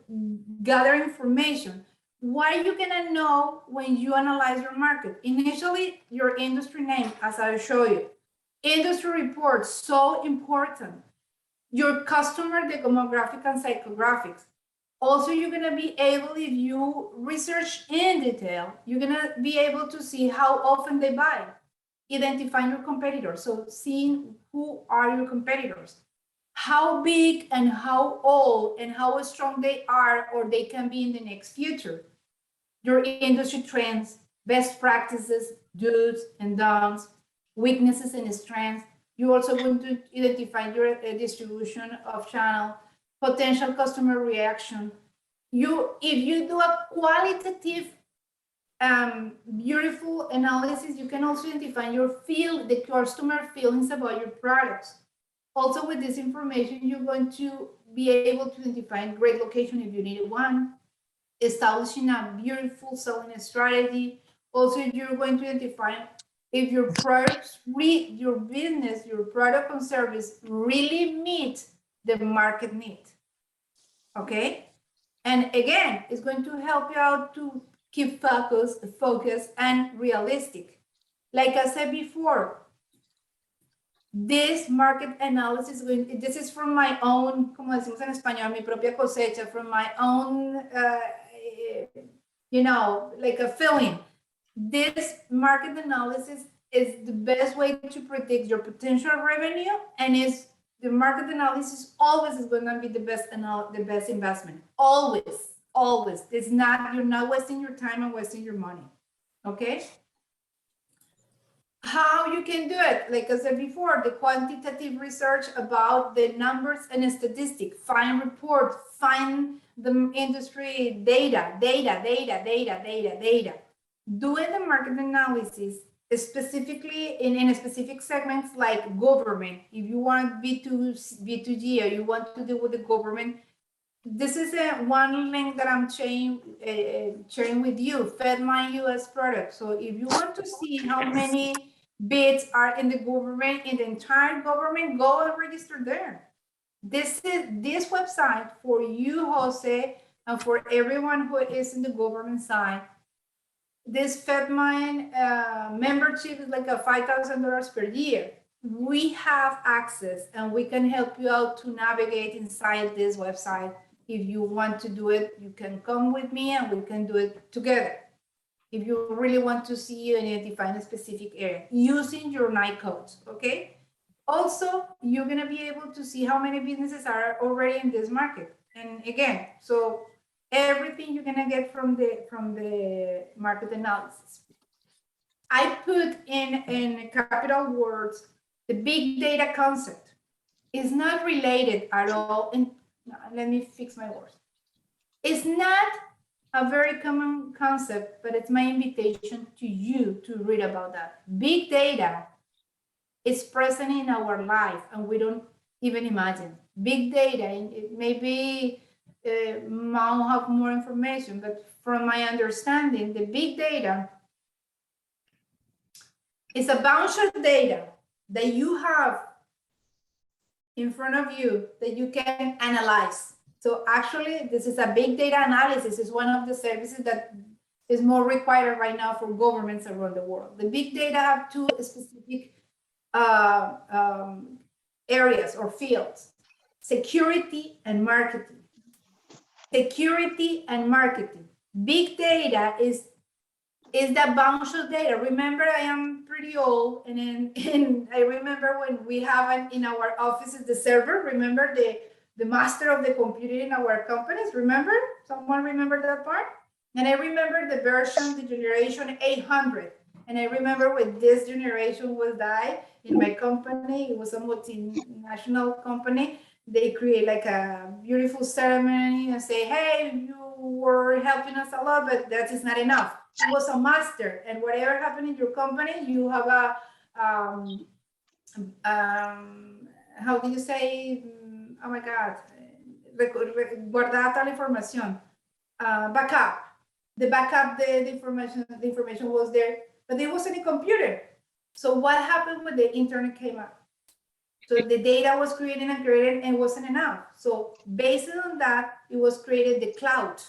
S2: gather information. What are you gonna know when you analyze your market? Initially, your industry name, as I show you. Industry reports, so important. Your customer demographic and psychographics. Also, you're gonna be able, if you research in detail, you're gonna be able to see how often they buy, identifying your competitors. So seeing who are your competitors, how big and how old and how strong they are or they can be in the next future. Your industry trends, best practices, do's and don'ts, weaknesses and strengths. You also want to identify your distribution of channel, potential customer reaction. If you do a qualitative, beautiful analysis, you can also identify the customer feelings about your products. Also, with this information, you're going to be able to identify a great location if you need one, establishing a beautiful selling strategy. Also, you're going to identify if your products, your business, your product and service really meet the market need. Okay? And again, it's going to help you out to keep focus and realistic. Like I said before, this market analysis, this is from my own, como decimos en español, mi propia cosecha, from my own, like a feeling. This market analysis is the best way to predict your potential revenue, and the market analysis always is going to be the best investment. Always. It's not, you're not wasting your time and wasting your money. Okay? How you can do it, like I said before, the quantitative research about the numbers and statistics, find reports, find the industry data. Doing the market analysis, specifically in specific segments like government, if you want B2G or you want to deal with the government, this is one link that I'm sharing with you, FedMine US product. So if you want to see how many bids are in the government, in the entire government, go and register there. This website for you, Jose, and for everyone who is in the government side. This FedMine membership is like a $5,000 per year. We have access and we can help you out to navigate inside this website. If you want to do it, you can come with me and we can do it together. If you really want to see you identify a specific area using your NICE codes, okay? Also, you're gonna be able to see how many businesses are already in this market. And again, so everything you're gonna get from the market analysis. I put in capital words, the big data concept is not related at all. And let me fix my words. It's not a very common concept, but it's my invitation to you to read about that. Big data is present in our life and we don't even imagine. Big data, it may be, Mao have more information, but from my understanding, the big data is a bunch of data that you have in front of you that you can analyze. So actually, this is a big data analysis. It's one of the services that is more required right now for governments around the world. The big data have two specific areas or fields: security and marketing. Security and marketing. Big data is that bunch of data. Remember, I am pretty old, and I remember when we have in our offices the server. Remember the master of the computer in our companies? Remember? Someone remember that part? And I remember the version, the generation 800. And I remember when this generation was died in my company, it was a multinational company. They create like a beautiful ceremony and say, hey, you were helping us a lot, but that is not enough. It was a master. And whatever happened in your company, you have a, how do you say, oh my God, guardar tal información, backup. The backup, the information was there, but there wasn't a computer. So what happened when the internet came up? So the data was created and created and wasn't enough. So based on that, it was created the cloud.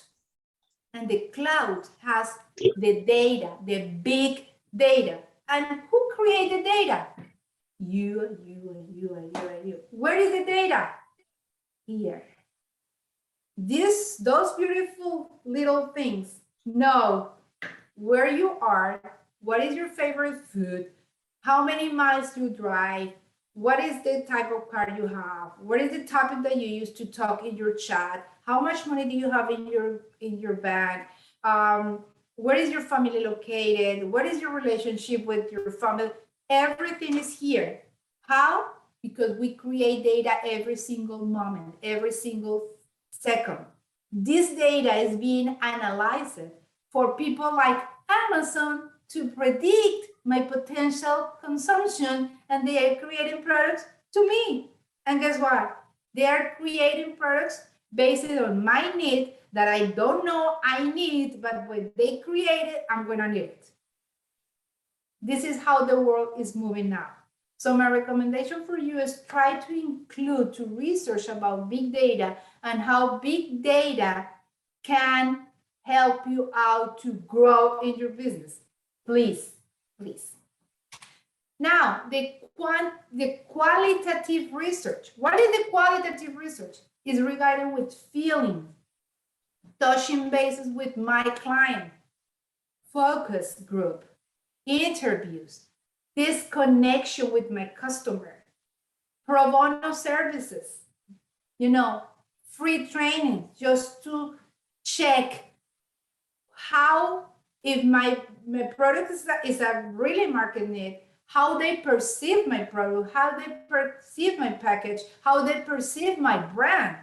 S2: And the cloud has the data, the big data. And who created data? You and you and you and you and you. Where is the data? Here. Those beautiful little things know where you are, what is your favorite food, how many miles you drive, what is the type of car you have, what is the topic that you use to talk in your chat, how much money do you have in your bank, where is your family located, what is your relationship with your family. Everything is here. How? Because we create data every single moment, every single second. This data is being analyzed for people like Amazon to predict my potential consumption, and they are creating products to me. And guess what? They are creating products based on my need that I don't know I need, but when they create it, I'm going to need it. This is how the world is moving now. So my recommendation for you is try to research about big data and how big data can help you out to grow in your business. Please, please. Now, the qualitative research. What is the qualitative research? It's regarding with feeling, touching bases with my client, focus group, interviews, this connection with my customer, pro bono services, free training just to check how, if my product is a really market need, how they perceive my product, how they perceive my package, how they perceive my brand,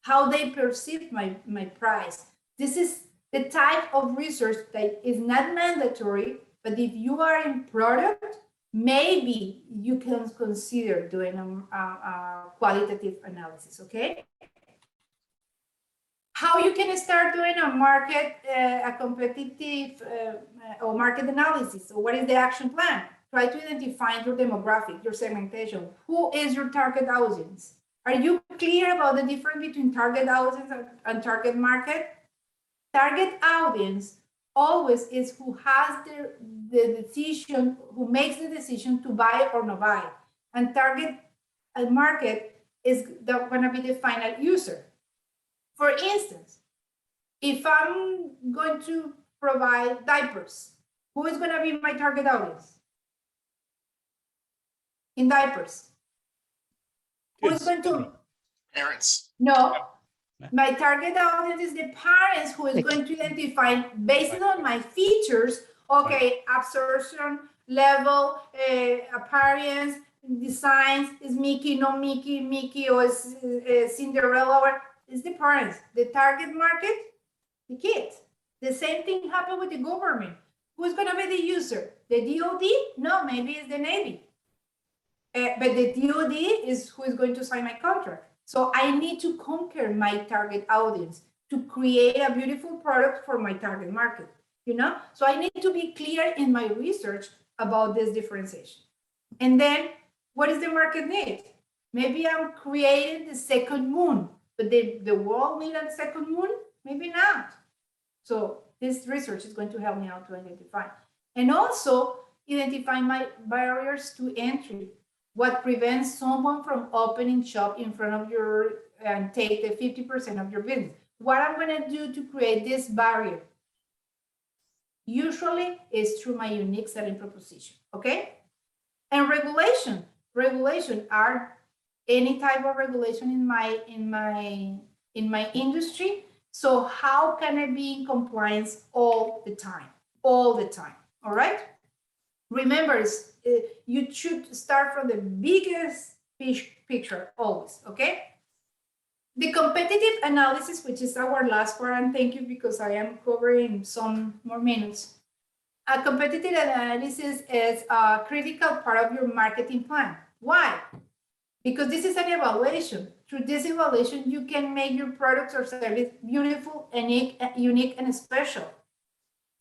S2: how they perceive my price. This is the type of research that is not mandatory, but if you are in product, maybe you can consider doing a qualitative analysis, okay? How you can start doing a competitive or market analysis. So what is the action plan? Try to identify your demographic, your segmentation. Who is your target audience? Are you clear about the difference between target audience and target market? Target audience always is who has the decision, who makes the decision to buy or not buy. And target market is going to be the final user. For instance, if I'm going to provide diapers, who is going to be my target audience? In diapers. Who is going to?
S1: Parents.
S2: No. My target audience is the parents who is going to identify based on my features, okay, absorption level, appearance, designs, is Mickey, no Mickey, Mickey, or is Cinderella, or is the parents. The target market, the kids. The same thing happened with the government. Who's going to be the user? The DOD? No, maybe it's the Navy. But the DOD is who is going to sign my contract. So I need to conquer my target audience to create a beautiful product for my target market, So I need to be clear in my research about this differentiation. And then what is the market need? Maybe I'm creating the second moon, but the world need a second moon? Maybe not. So this research is going to help me out to identify. And also identify my barriers to entry. What prevents someone from opening shop in front of your and take the 50% of your business? What I'm going to do to create this barrier usually is through my unique selling proposition. Okay. And regulation are any type of regulation in my industry So how can I be in compliance all the time? All the time, all right? Remember, you should start from the biggest picture always, okay? The competitive analysis, which is our last part, and thank you because I am covering some more minutes. A competitive analysis is a critical part of your marketing plan. Why? Because this is an evaluation. Through this evaluation, you can make your products or service beautiful, unique, and special.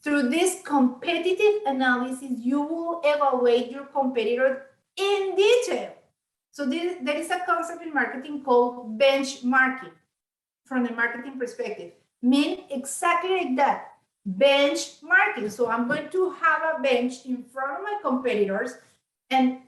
S2: Through this competitive analysis, you will evaluate your competitor in detail. So there is a concept in marketing called benchmarking from the marketing perspective. Mean exactly like that, benchmarking. So I'm going to have a bench in front of my competitors and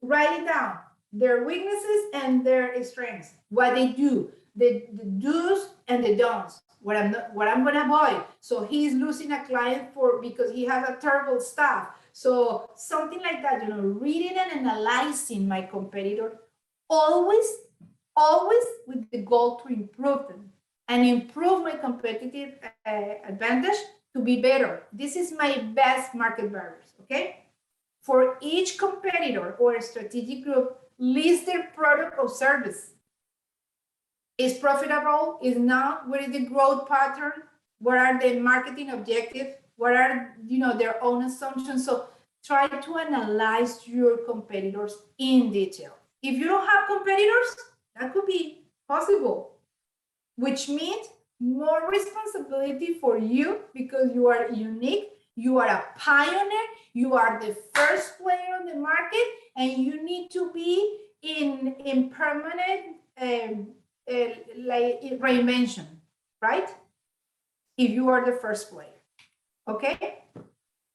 S2: write it down, their weaknesses and their strengths, what they do, the do's and the don'ts, what I'm going to avoid. So he's losing a client because he has a terrible staff. So something like that, you know, reading and analyzing my competitor, always with the goal to improve them and improve my competitive advantage to be better. This is my best market barriers, okay? For each competitor or strategic group, list their product or service. Is profitable? Is not? What is the growth pattern? What are the marketing objectives? What are, you know, their own assumptions? So try to analyze your competitors in detail. If you don't have competitors, that could be possible, which means more responsibility for you because you are unique, you are a pioneer, you are the first player on the market, and you need to be in permanent like reinvention, right? If you are the first player. Okay,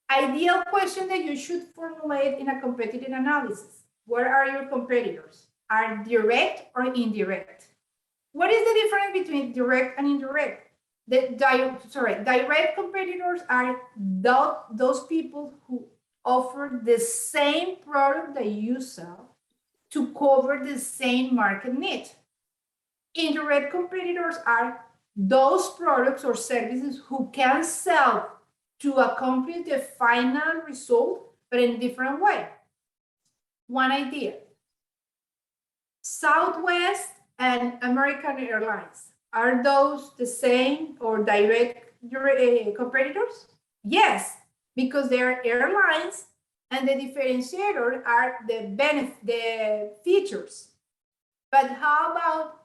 S2: ideal question that you should formulate in a competitive analysis. What are your competitors? Are direct or indirect? What is the difference between direct and indirect? Direct competitors are those people who offer the same product that you sell to cover the same market need. Indirect competitors are those products or services who can sell to accomplish the final result, but in a different way. One idea, Southwest and American Airlines, are those the same or direct competitors? Yes, because they are airlines and the differentiator are the features. But how about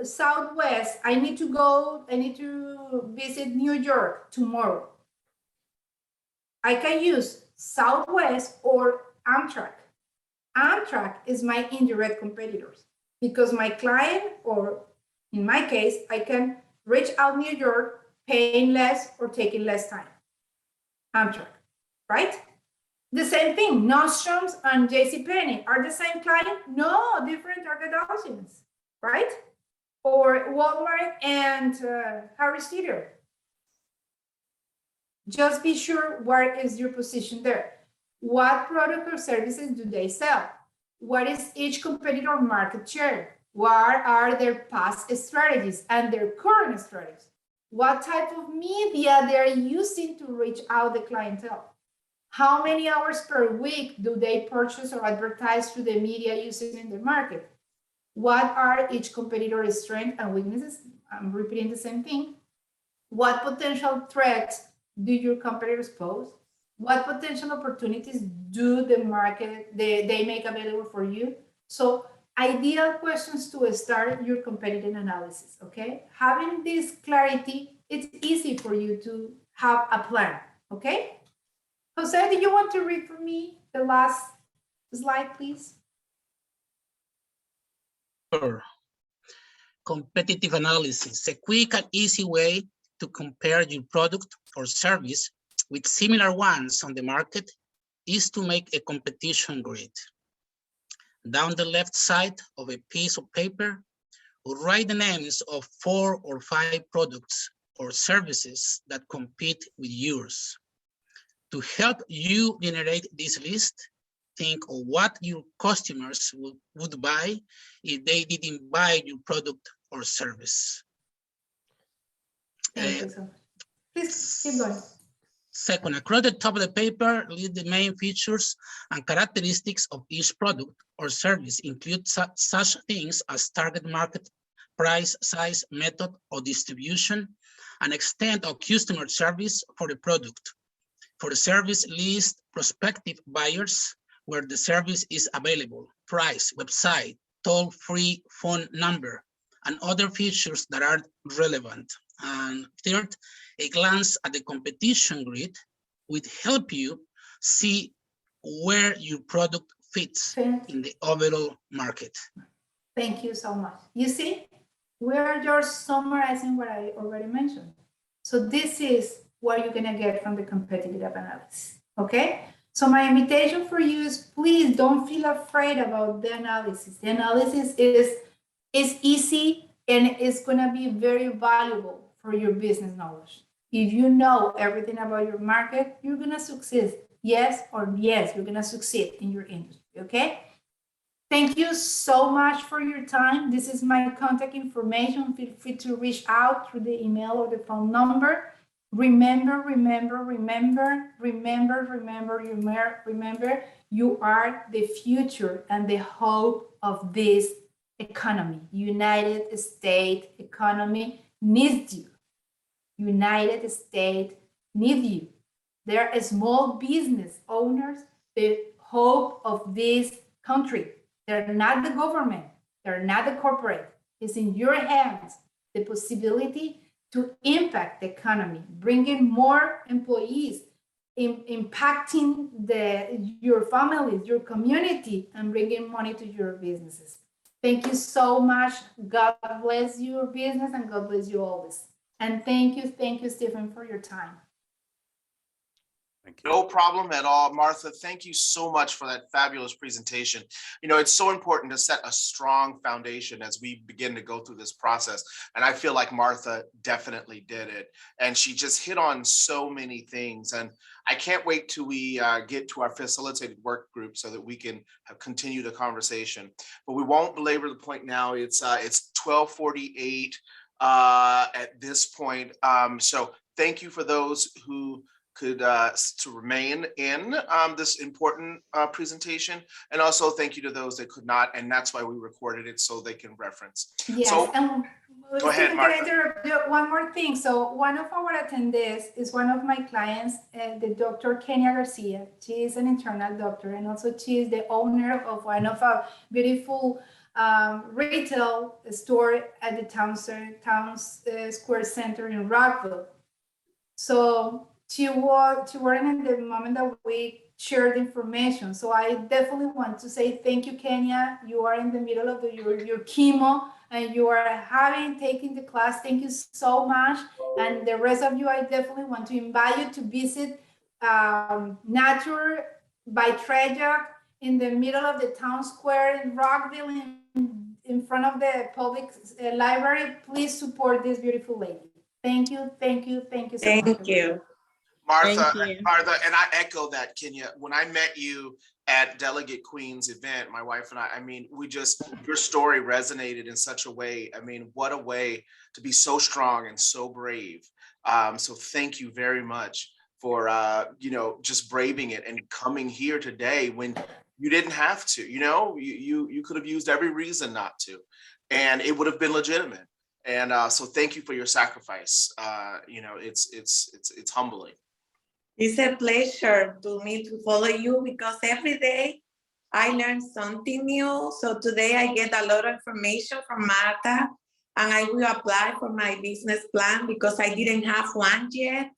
S2: Southwest? I need to visit New York tomorrow. I can use Southwest or Amtrak. Amtrak is my indirect competitors because my client, or in my case, I can reach out New York, paying less or taking less time. Amtrak, right? The same thing, Nordstrom's and JCPenney are the same client? No, different target audience, right? Or Walmart and Harris Teeter. Just be sure where is your position there. What product or services do they sell? What is each competitor market share? What are their past strategies and their current strategies? What type of media they're using to reach out the clientele? How many hours per week do they purchase or advertise through the media using in the market? What are each competitor's strengths and weaknesses? I'm repeating the same thing. What potential threats do your competitors pose? What potential opportunities do the market, they make available for you? So ideal questions to start your competitive analysis, okay? Having this clarity, it's easy for you to have a plan, okay? Jose, do you want to read for me the last slide, please?
S7: Sure. Competitive analysis, a quick and easy way to compare your product or service with similar ones on the market is to make a competition grid. Down the left side of a piece of paper, write the names of 4 or 5 products or services that compete with yours. To help you generate this list, think of what your customers would buy if they didn't buy your product or service.
S2: Thank you so much. Please keep going.
S7: Second, across the top of the paper, list the main features and characteristics of each product or service, include such things as target market, price, size, method of distribution, and extent of customer service for the product. For the service, list prospective buyers where the service is available, price, website, toll-free phone number, and other features that are relevant. And third, a glance at the competition grid would help you see where your product fits in the overall market.
S2: Thank you so much. You see, we are just summarizing what I already mentioned. So this is what you're gonna get from the competitive analysis, okay? So my invitation for you is please don't feel afraid about the analysis. The analysis is easy and it's gonna be very valuable for your business knowledge. If you know everything about your market, you're gonna succeed. Yes or yes, you're gonna succeed in your industry, okay? Thank you so much for your time. This is my contact information. Feel free to reach out through the email or the phone number. Remember, you are the future and the hope of this economy. United States economy needs you. United States needs you. There are small business owners, the hope of this country. They're not the government. They're not the corporate. It's in your hands, the possibility to impact the economy, bringing more employees, impacting your families, your community, and bringing money to your businesses. Thank you so much. God bless your business and God bless you always. And thank you, Stephen, for your time.
S1: No problem at all. Martha, thank you so much for that fabulous presentation. You know, it's so important to set a strong foundation as we begin to go through this process. And I feel like Martha definitely did it. And she just hit on so many things. And I can't wait till we get to our facilitated work group so that we can continue the conversation. But we won't belabor the point now. It's 12:48 at this point. So thank you for those who could to remain in this important presentation, and also thank you to those that could not, and that's why we recorded it so they can reference.
S2: Yes,
S1: so,
S2: and
S1: go ahead, Martha.
S2: One more thing. So one of our attendees is one of my clients, the Dr. Kenya Garcia. She is an internal doctor, and also she is the owner of one of our beautiful retail store at the town square center in Rockville. So she wasn't in the moment that we shared information. So I definitely want to say thank you, Kenya. You are in the middle of your chemo and you are taking the class. Thank you so much. And the rest of you, I definitely want to invite you to visit Nature by Trejak in the middle of the town square in Rockville in front of the public library. Please support this beautiful lady. Thank you so much.
S13: Thank you.
S1: Martha, and I echo that, Kenya. When I met you at Delegate Queen's event, my wife and I mean, your story resonated in such a way. I mean, what a way to be so strong and so brave. So thank you very much for, just braving it and coming here today when you didn't have to, you could have used every reason not to, and it would have been legitimate. And so thank you for your sacrifice. It's humbling.
S13: It's a pleasure to me to follow you because every day I learn something new. So today I get a lot of information from Martha and I will apply for my business plan because I didn't have one yet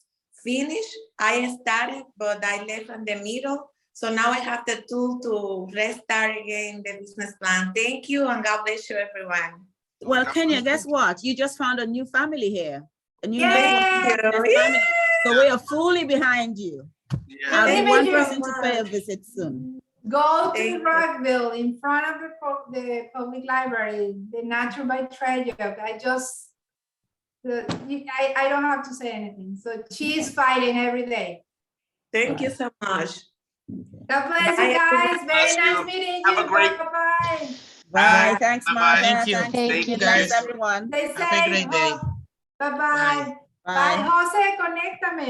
S13: finished. I started, but I left in the middle. So now I have the tool to restart again the business plan. Thank you and God bless you, everyone.
S4: Well, Kenya, guess what? You just found a new family here. A new
S13: family.
S4: So we are fully behind you.
S1: Yeah.
S4: I'll be one person to pay a visit soon.
S2: Go to Rockville in front of the public library, the Nature by Trejak. I don't have to say anything. So she's fighting every day.
S13: Thank you so much.
S2: God bless you guys. Very nice meeting you.
S1: Have a great
S2: Bye-bye.
S4: Bye. Thanks, Martha.
S7: Thank you.
S4: Thanks,
S7: Thank you, guys.
S4: everyone.
S2: Stay
S7: Have a great day.
S2: Bye-bye. Bye, Jose, conéctame.